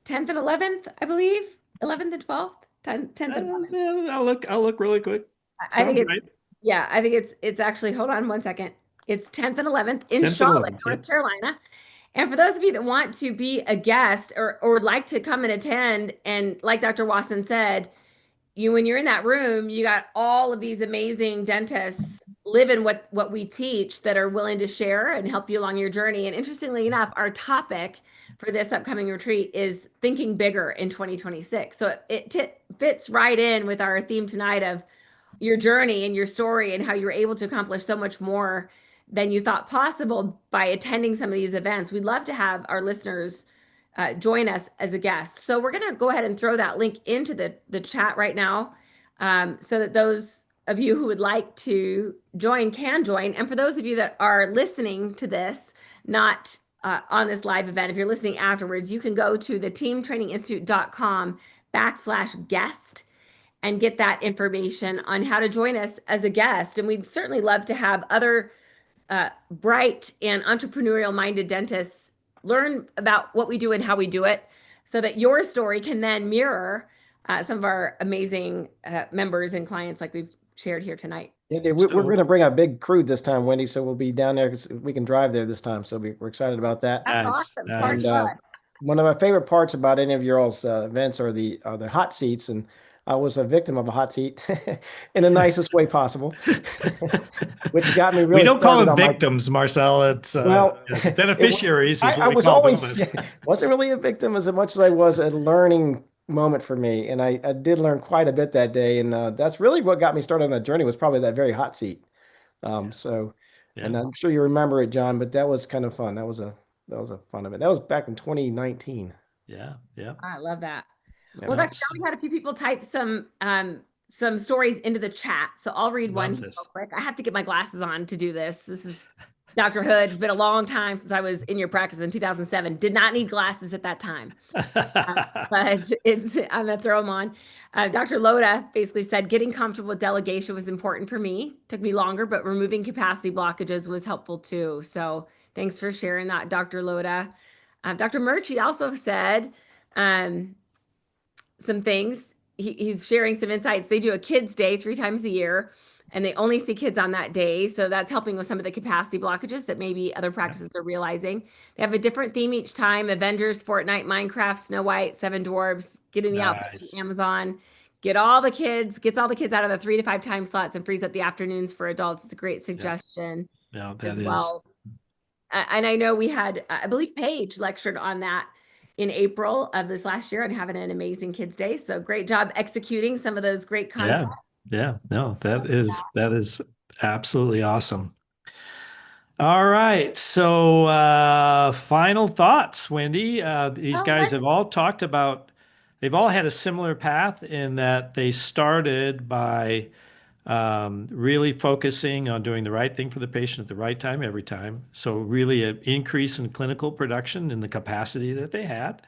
10th and 11th, I believe. 11th and 12th, 10th and 11th. I'll look really quick. I think Sounds it's, right. yeah, I think it's actually, hold on one second. It's 10th and 11th in 10th and Charlotte, 11th, North yeah. Carolina. And for those of you that want to be a guest, or would like to come and attend, and like Dr. Wasson said, when you're in that room, you got all of these amazing dentists living what we teach, that are willing to share and help you along your journey. And interestingly enough, our topic for this upcoming retreat is thinking bigger in 2026. So it fits right in with our theme tonight of your journey and your story, and how you were able to accomplish so much more than you thought possible by attending some of these events. We'd love to have our listeners join us as a guest. So we're going to go ahead and throw that link into the chat right now, so that those of you who would like to join can join. And for those of you that are listening to this, not on this live event, if you're listening afterwards, you can go to the teamtraininginstitute.com/guest and get that information on how to join us as a guest. And we'd certainly love to have other bright and entrepreneurial minded dentists learn about what we do and how we do it, so that your story can then mirror some of our amazing members and clients like we've shared here tonight. Yeah, we're going to bring a big crew this time, Wendy. So we'll be down there because we can drive there this time. So we're excited about that. That's Nice, awesome. nice. And, one of my favorite parts about any of your all's events are the hot seats, and I was a victim of a hot seat in the nicest way possible, which got me really. We don't call started them on my- victims, Marcel. It's Well, beneficiaries is I what we was call only them. wasn't really a victim as much as I was a learning moment for me, and I did learn quite a bit that day, and that's really what got me started on that journey, was probably that very hot seat. So, and Yeah. I'm sure you remember it, John, but that was kind of fun. That was a fun event. That was back in 2019. Yeah, yeah. I love that. Yeah. Well, Dr. John, we had a few people type some stories into the chat, so I'll read one Love here this. real quick. I have to get my glasses on to do this. This is Dr. Hood. It's been a long time since I was in your practice in 2007. Did not need glasses at that time, but I'm gonna throw them on. Dr. Loda basically said getting comfortable with delegation was important for me. Took me longer, but removing capacity blockages was helpful too. So thanks for sharing that, Dr. Loda. Dr. Murchie also said some things. He's sharing some insights. They do a kids day 3 times a year, and they only see kids on that day. So that's helping with some of the capacity blockages that maybe other practices are realizing. They have a different theme each time: Avengers, Fortnite, Minecraft, Snow White, Seven Dwarfs, getting the outfits Nice. from Amazon, gets all the kids out of the 3 to 5 time slots and frees up the afternoons for adults. It's a great suggestion No, that as is. well. And I know we had, I believe Paige lectured on that in April of this last year, and having an amazing Kids Day. So great job executing some of those great concepts. Yeah. No, that is absolutely awesome. All right. So final thoughts, Wendy. These guys have all talked about, they've all had a similar path in that they started by really focusing on doing the right thing for the patient at the right time, every time. So really an increase in clinical production in the capacity that they had,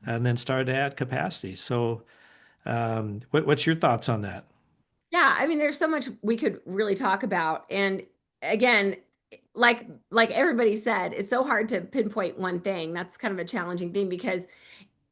and then started to add capacity. So what's your thoughts on that? Yeah, I mean, there's so much we could really talk about. And again, like everybody said, it's so hard to pinpoint one thing. That's kind of a challenging thing, because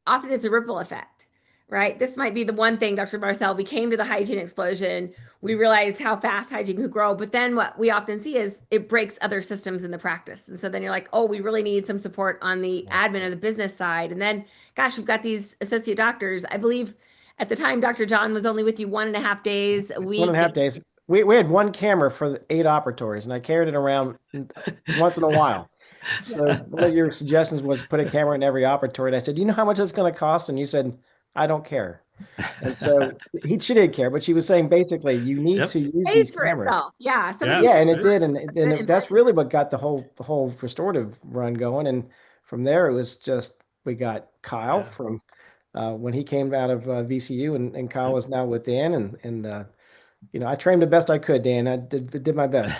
often it's a ripple effect, right? This might be the one thing, Dr. Marcel, we came to the hygiene explosion. We realized how fast hygiene could grow. But then what we often see is it breaks other systems in the practice. And so then you're like, oh, we really need some support on the admin or the business side. And then, gosh, we've got these associate doctors. I believe at the time, Dr. John was only with you 1.5 days a week. 1.5 days. We had one camera for the 8 operatories, and I carried it around once in a while. So one of your suggestions was put a camera in every operatory. And I said, you know how much that's going to cost? And you said, I don't care. And so she didn't care, but she was saying basically you need to use these cameras. Yeah. Yeah, and it did. And that's really what got the whole restorative run going. And from there, it was just, we got Kyle from when he came out of VCU, and Kyle is now with Dan, and I trained the best I could, Dan. I did my best.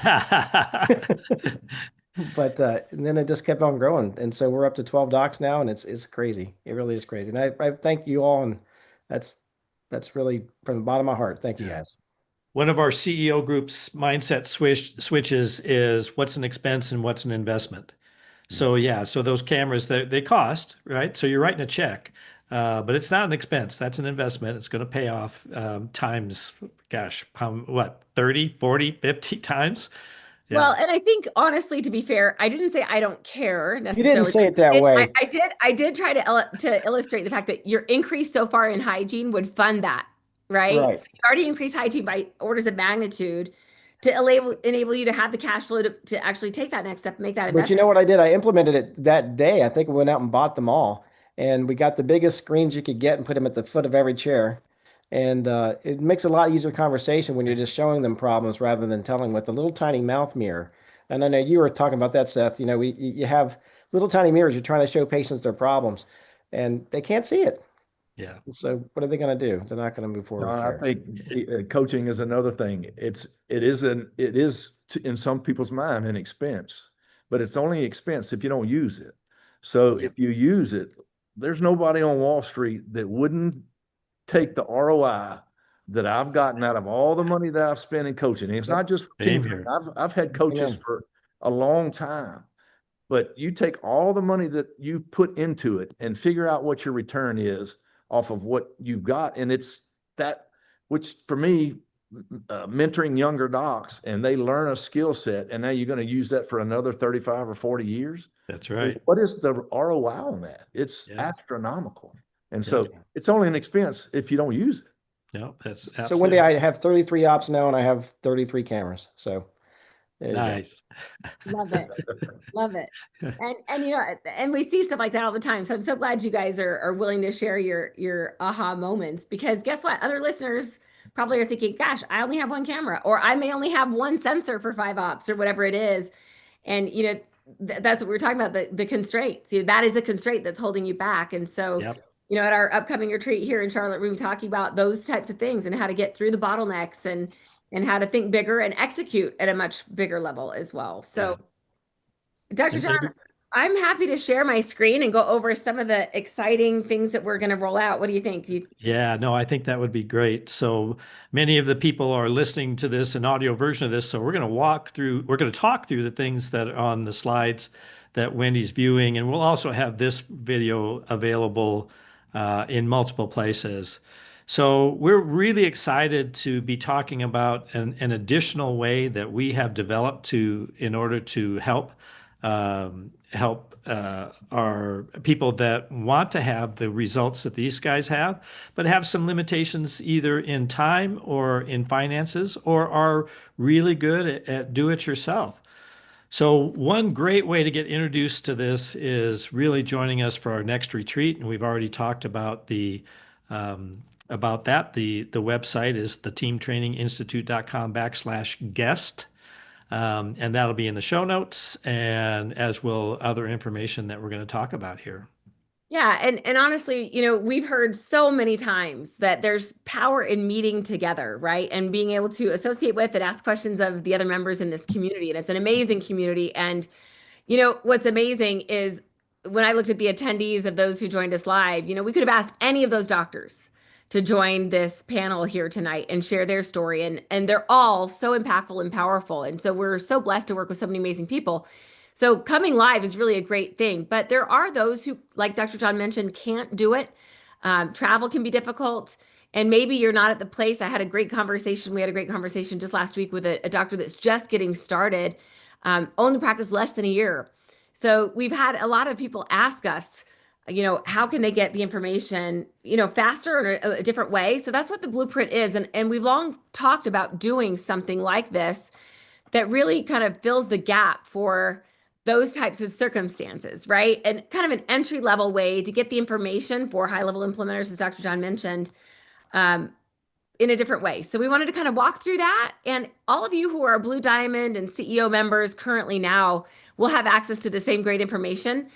But and then it just kept on growing. And so we're up to 12 docs now, and it's crazy. It really is crazy. And I thank you all, and that's really from the bottom of my heart. Thank you guys. One of our CEO group's mindset switches is what's an expense and what's an investment. So yeah, so those cameras they cost, right? So you're writing a check, but it's not an expense. That's an investment. It's going to pay off times, gosh, what, 30, 40, 50 times? Yeah. Well, and I think honestly, to be fair, I didn't say I don't care You necessarily. didn't say it that way. I did try to illustrate the fact that your increase so far in hygiene would fund that, right? Right. So you already increased hygiene by orders of magnitude to enable you to have the cash flow to actually take that next step and make that But you investment. know what I did? I implemented it that day. I think we went out and bought them all, and we got the biggest screens you could get and put them at the foot of every chair. And it makes a lot easier conversation when you're just showing them problems rather than telling with the little tiny mouth mirror. And I know you were talking about that, Seth. You have little tiny mirrors. You're trying to show patients their problems, and they can't see it. Yeah. So what are they going to do? They're not going to move forward with I care. think coaching is another thing. It is in some people's mind an expense, but it's only expense if you don't use it. So if you use it, there's nobody on Wall Street that wouldn't take the ROI that I've gotten out of all the money that I've spent in coaching. And it's not just Same team here. training. I've had coaches Amen. for a long time, but you take all the money that you put into it and figure out what your return is off of what you've got. And it's that, which for me, mentoring younger docs, and they learn a skill set, and now you're going to use that for another 35 or 40 years. That's right. What is the ROI on that? It's Yeah. astronomical. And Yeah. so it's only an expense if you don't use it. No, that's So absolutely Wendy, I have 33 ops now, and I have 33 cameras. So there you go. nice. Love it. Love it. And and we see stuff like that all the time. So I'm so glad you guys are willing to share your aha moments, because guess what? Other listeners probably are thinking, gosh, I only have one camera, or I may only have one sensor for 5 ops or whatever it is. And that's what we were talking about, the constraints. That is a constraint that's holding you back. And so Yep. at our upcoming retreat here in Charlotte, we're talking about those types of things and how to get through the bottlenecks and how to think bigger and execute at a much bigger level as well. So Dr. And John, maybe- I'm happy to share my screen and go over some of the exciting things that we're going to roll out. What do you think? Yeah, no, I think that would be great. So many of the people are listening to this, an audio version of this. So we're going to talk through the things that are on the slides that Wendy's viewing. And we'll also have this video available in multiple places. So we're really excited to be talking about an additional way that we have developed in order to help our people that want to have the results that these guys have, but have some limitations either in time or in finances, or are really good at do it yourself. So one great way to get introduced to this is really joining us for our next retreat. And we've already talked about that. The website is theteamtraininginstitute.com/guest. And that'll be in the show notes, and as will other information that we're going to talk about here. Yeah. And honestly, we've heard so many times that there's power in meeting together, right? And being able to associate with and ask questions of the other members in this community. And it's an amazing community. And what's amazing is when I looked at the attendees of those who joined us live, we could have asked any of those doctors to join this panel here tonight and share their story. And they're all so impactful and powerful. And so we're so blessed to work with so many amazing people. So coming live is really a great thing. But there are those who, like Dr. John mentioned, can't do it. Travel can be difficult. And maybe you're not at the place. I had a great conversation. We had a great conversation just last week with a doctor that's just getting started, owned the practice less than a year. So we've had a lot of people ask us, how can they get the information, faster or a different way? So that's what the blueprint is. And we've long talked about doing something like this that really kind of fills the gap for those types of circumstances, right? And kind of an entry level way to get the information for high level implementers, as Dr. John mentioned, in a different way. So we wanted to kind of walk through that. And all of you who are Blue Diamond and CEO members currently now will have access to the same great information.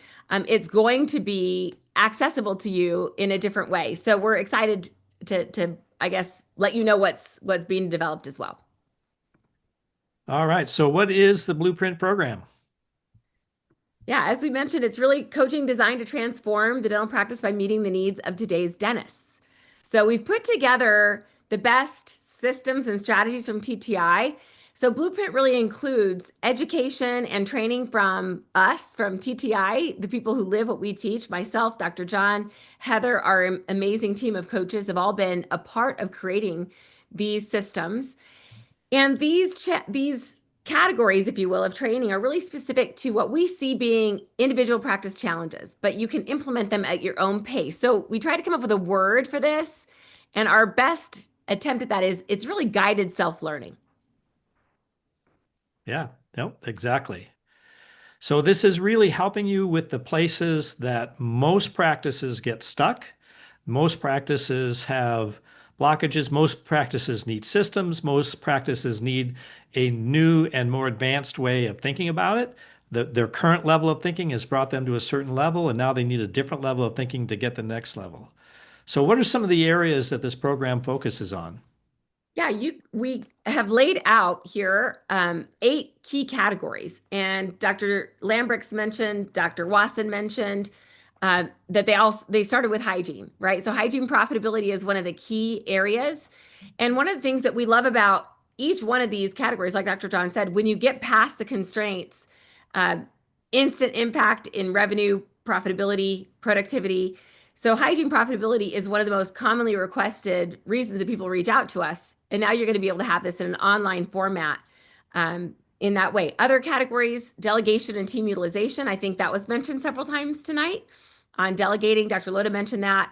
It's going to be accessible to you in a different way. So we're excited to I guess, let you know what's being developed as well. All right. So what is the Blueprint program? Yeah, as we mentioned, it's really coaching designed to transform the dental practice by meeting the needs of today's dentists. So we've put together the best systems and strategies from TTI. So Blueprint really includes education and training from us, from TTI, the people who live what we teach. Myself, Dr. John, Heather, our amazing team of coaches have all been a part of creating these systems. And these categories, if you will, of training are really specific to what we see being individual practice challenges, but you can implement them at your own pace. So we try to come up with a word for this, and our best attempt at that is it's really guided self-learning. Yeah, no, exactly. So this is really helping you with the places that most practices get stuck. Most practices have blockages. Most practices need systems. Most practices need a new and more advanced way of thinking about it. Their current level of thinking has brought them to a certain level, and now they need a different level of thinking to get the next level. So what are some of the areas that this program focuses on? Yeah, we have laid out here 8 key categories, and Dr. Lambrix mentioned, Dr. Wasson mentioned that they started with hygiene, right? So hygiene profitability is one of the key areas, and one of the things that we love about each one of these categories, like Dr. John said, when you get past the constraints, uh, instant impact in revenue, profitability, productivity. So hygiene profitability is one of the most commonly requested reasons that people reach out to us. And now you're going to be able to have this in an online format in that way. Other categories, delegation and team utilization. I think that was mentioned several times tonight on delegating. Dr. Loda mentioned that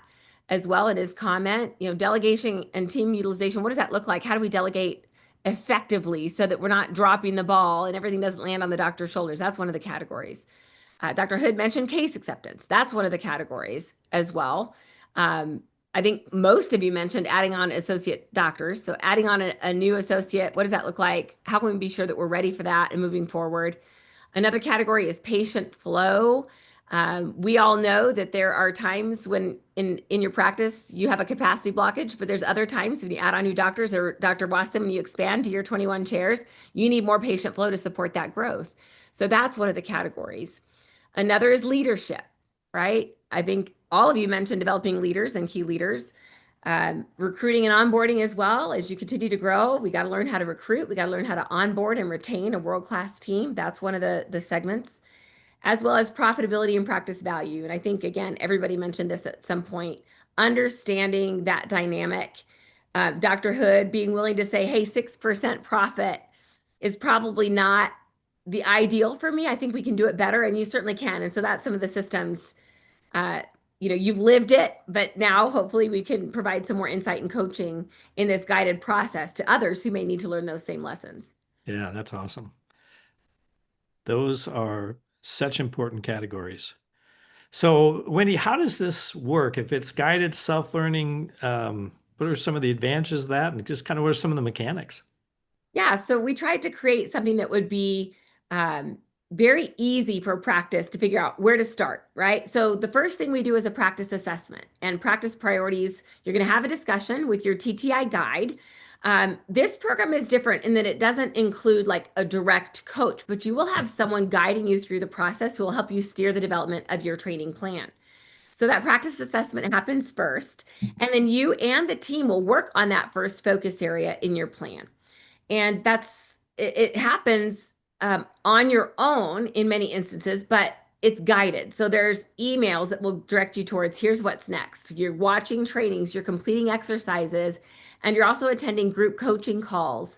as well in his comment. Delegation and team utilization, what does that look like? How do we delegate effectively so that we're not dropping the ball and everything doesn't land on the doctor's shoulders? That's one of the categories. Dr. Hood mentioned case acceptance. That's one of the categories as well. I think most of you mentioned adding on associate doctors. So adding on a new associate, what does that look like? How can we be sure that we're ready for that and moving forward? Another category is patient flow. We all know that there are times when in your practice you have a capacity blockage, but there's other times when you add on new doctors, or Dr. Wasson, when you expand to your 21 chairs, you need more patient flow to support that growth. So that's one of the categories. Another is leadership, right? I think all of you mentioned developing leaders and key leaders. Recruiting and onboarding as well. As you continue to grow, we got to learn how to recruit. We got to learn how to onboard and retain a world-class team. That's one of the segments, as well as profitability and practice value. And I think, again, everybody mentioned this at some point, understanding that dynamic. Dr. Hood being willing to say, hey, 6% profit is probably not the ideal for me. I think we can do it better, and you certainly can. And so that's some of the systems. You've lived it, but now hopefully we can provide some more insight and coaching in this guided process to others who may need to learn those same lessons. Yeah, that's awesome. Those are such important categories. So, Wendy, how does this work? If it's guided self-learning, what are some of the advantages of that, and just kind of what are some of the mechanics? Yeah, so we tried to create something that would be very easy for practice to figure out where to start, right? So the first thing we do is a practice assessment and practice priorities. You're going to have a discussion with your TTI guide. This program is different in that it doesn't include like a direct coach, but you will have someone guiding you through the process who will help you steer the development of your training plan. So that practice assessment happens first, and then you and the team will work on that first focus area in your plan. And it happens on your own in many instances, but it's guided. So there's emails that will direct you towards here's what's next. You're watching trainings, you're completing exercises, and you're also attending group coaching calls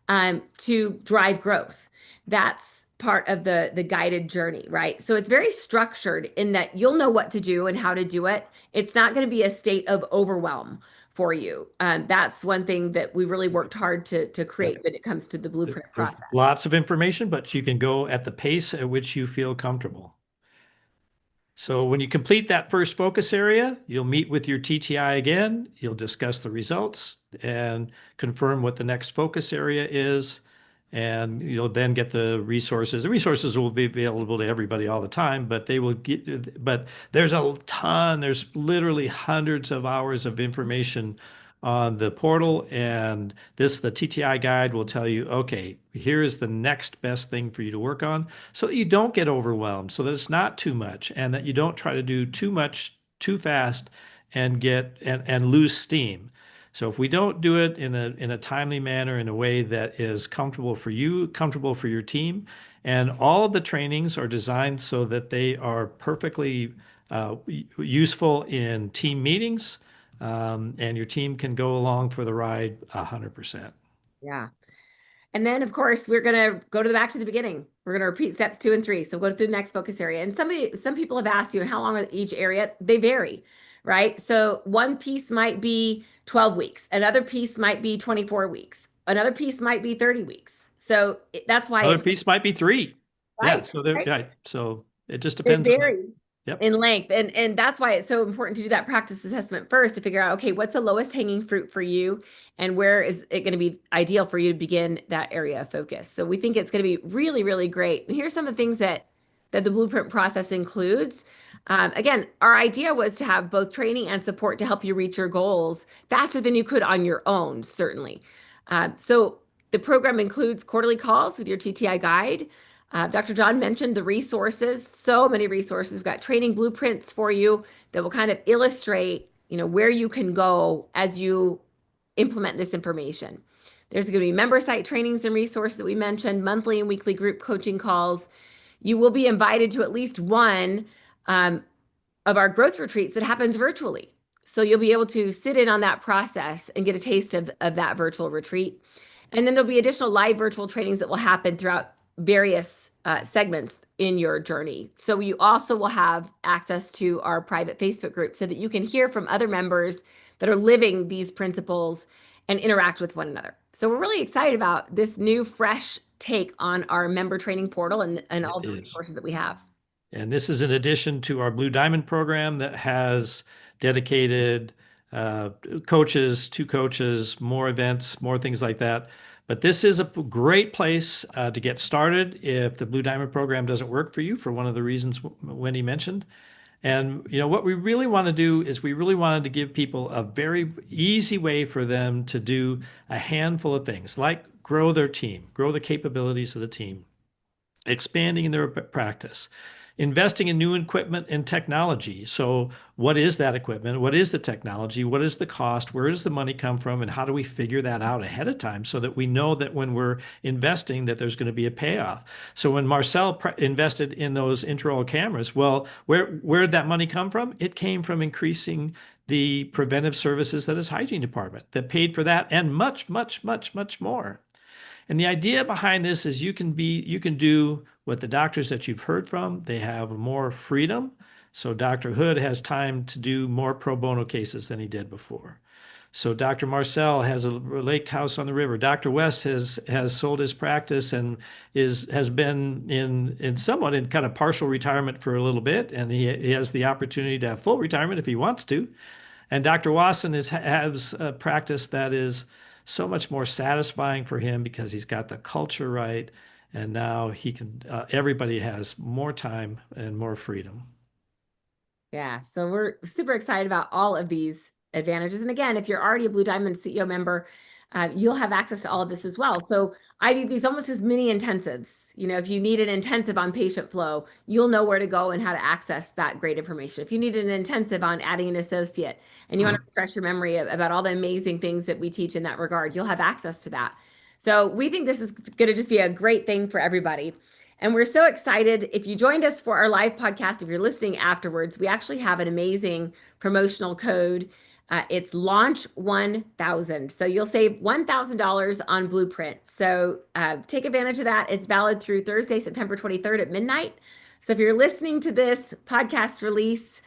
to drive growth. That's part of the guided journey, right? So it's very structured in that you'll know what to do and how to do it. It's not going to be a state of overwhelm for you. That's one thing that we really worked hard to create when it comes to the Blueprint There's process. lots of information, but you can go at the pace at which you feel comfortable. So when you complete that first focus area, you'll meet with your TTI again. You'll discuss the results and confirm what the next focus area is. And you'll then get the resources. The resources will be available to everybody all the time, but there's a ton, there's literally hundreds of hours of information on the portal, and the TTI guide will tell you, okay, here is the next best thing for you to work on, so that you don't get overwhelmed, so that it's not too much, and that you don't try to do too much too fast and lose steam. So if we don't do it in a timely manner, in a way that is comfortable for you, comfortable for your team, and all of the trainings are designed so that they are perfectly useful in team meetings, and your team can go along for the ride 100%. Yeah. And then, of course, we're going to go back to the beginning. We're going to repeat steps 2 and 3. So go through the next focus area. And some people have asked you, how long are each area? They vary, right? So one piece might be 12 weeks. Another piece might be 24 weeks. Another piece might be 30 weeks. So that's why Another piece might be 3. Right, yeah. So right. Right. So it just They depends. vary Yep. in length. And that's why it's so important to do that practice assessment first, to figure out, okay, what's the lowest hanging fruit for you, and where is it going to be ideal for you to begin that area of focus. So we think it's going to be really, really great. And here's some of the things that the blueprint process includes. Again, our idea was to have both training and support to help you reach your goals faster than you could on your own, certainly. So the program includes quarterly calls with your TTI guide. Dr. John mentioned the resources, so many resources. We've got training blueprints for you that will kind of illustrate, where you can go as you implement this information. There's going to be member site trainings and resources that we mentioned, monthly and weekly group coaching calls. You will be invited to at least one of our growth retreats that happens virtually. So you'll be able to sit in on that process and get a taste of that virtual retreat. And then there'll be additional live virtual trainings that will happen throughout various segments in your journey. So you also will have access to our private Facebook group so that you can hear from other members that are living these principles and interact with one another. So we're really excited about this new, fresh take on our member training portal and all the resources that we have. And this is in addition to our Blue Diamond program that has dedicated coaches, 2 coaches, more events, more things like that. But this is a great place to get started if the Blue Diamond program doesn't work for you, for one of the reasons Wendy mentioned. And what we really want to do is we really wanted to give people a very easy way for them to do a handful of things, like grow their team, grow the capabilities of the team, expanding in their practice, investing in new equipment and technology. So what is that equipment? What is the technology? What is the cost? Where does the money come from? And how do we figure that out ahead of time so that we know that when we're investing that there's going to be a payoff? So when Marcel invested in those intraoral cameras, well, where did that money come from? It came from increasing the preventive services that his hygiene department that paid for that, and much, much, much, much more. And the idea behind this is you can do what the doctors that you've heard from, they have more freedom. So Dr. Hood has time to do more pro bono cases than he did before. So Dr. Marcel has a lake house on the river. Dr. West has sold his practice and has been in somewhat in kind of partial retirement for a little bit, and he has the opportunity to have full retirement if he wants to. And Dr. Wasson has a practice that is so much more satisfying for him because he's got the culture right, and now he can. Everybody has more time and more freedom. Yeah, so we're super excited about all of these advantages. And again, if you're already a Blue Diamond CEO member, you'll have access to all of this as well. So I view these almost as mini intensives. If you need an intensive on patient flow, you'll know where to go and how to access that great information. If you need an intensive on adding an associate and you want to refresh your memory about all the amazing things that we teach in that regard, you'll have access to that. So we think this is going to just be a great thing for everybody. And we're so excited. If you joined us for our live podcast, if you're listening afterwards, we actually have an amazing promotional code. It's launch 1000. So you'll save $1,000 on Blueprint. So take advantage of that. It's valid through Thursday, September 23rd at midnight. So if you're listening to this podcast release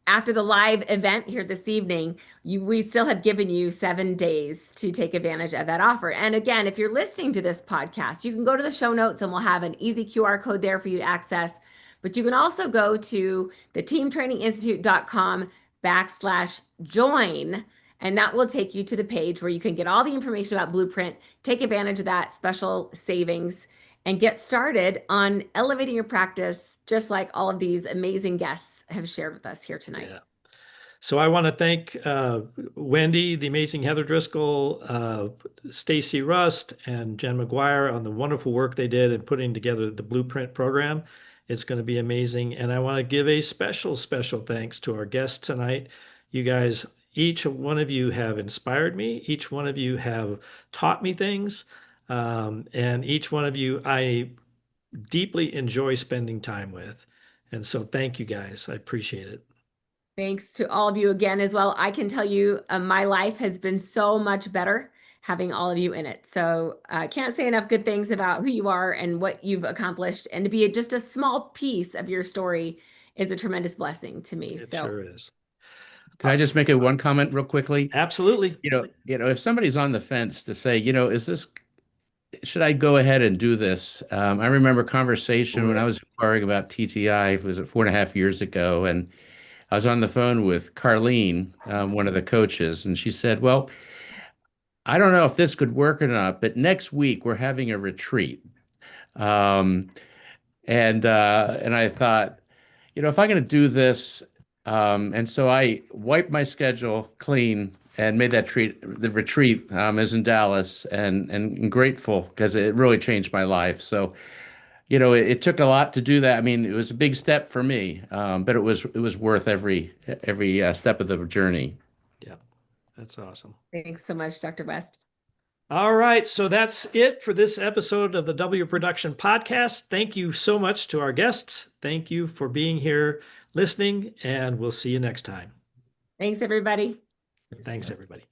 after the live event here this evening, we still have given you 7 days to take advantage of that offer. And again, if you're listening to this podcast, you can go to the show notes and we'll have an easy QR code there for you to access. But you can also go to the teamtraininginstitute.com/join, and that will take you to the page where you can get all the information about Blueprint, take advantage of that special savings, and get started on elevating your practice, just like all of these amazing guests have shared with us here tonight. Yeah. So I want to thank Wendy, the amazing Heather Driscoll, Stacy Rust, and Jen McGuire on the wonderful work they did in putting together the Blueprint program. It's going to be amazing. And I want to give a special, special thanks to our guests tonight. You guys, each one of you have inspired me. Each one of you have taught me things. And each one of you, I deeply enjoy spending time with. And so thank you guys. I appreciate it. Thanks to all of you again as well. I can tell you my life has been so much better having all of you in it. So I can't say enough good things about who you are and what you've accomplished. And to be just a small piece of your story is a tremendous blessing to me. It sure is. Can I just make one comment real quickly? Absolutely. If somebody's on the fence to say, should I go ahead and do this? I remember a conversation when I was inquiring about TTI, was it 4.5 years ago? And I was on the phone with Carlene, one of the coaches, and she said, well, I don't know if this could work or not, but next week we're having a retreat. And I thought, if I'm going to do this, and so I wiped my schedule clean and made the retreat is in Dallas, and grateful because it really changed my life. So, it took a lot to do that. I mean, it was a big step for me, but it was worth every step of the journey. Yeah, that's awesome. Thanks so much, Dr. West. All right, so that's it for this episode of the W Production Podcast. Thank you so much to our guests. Thank you for being here, listening, and we'll see you next time. Thanks, everybody. Thanks, everybody.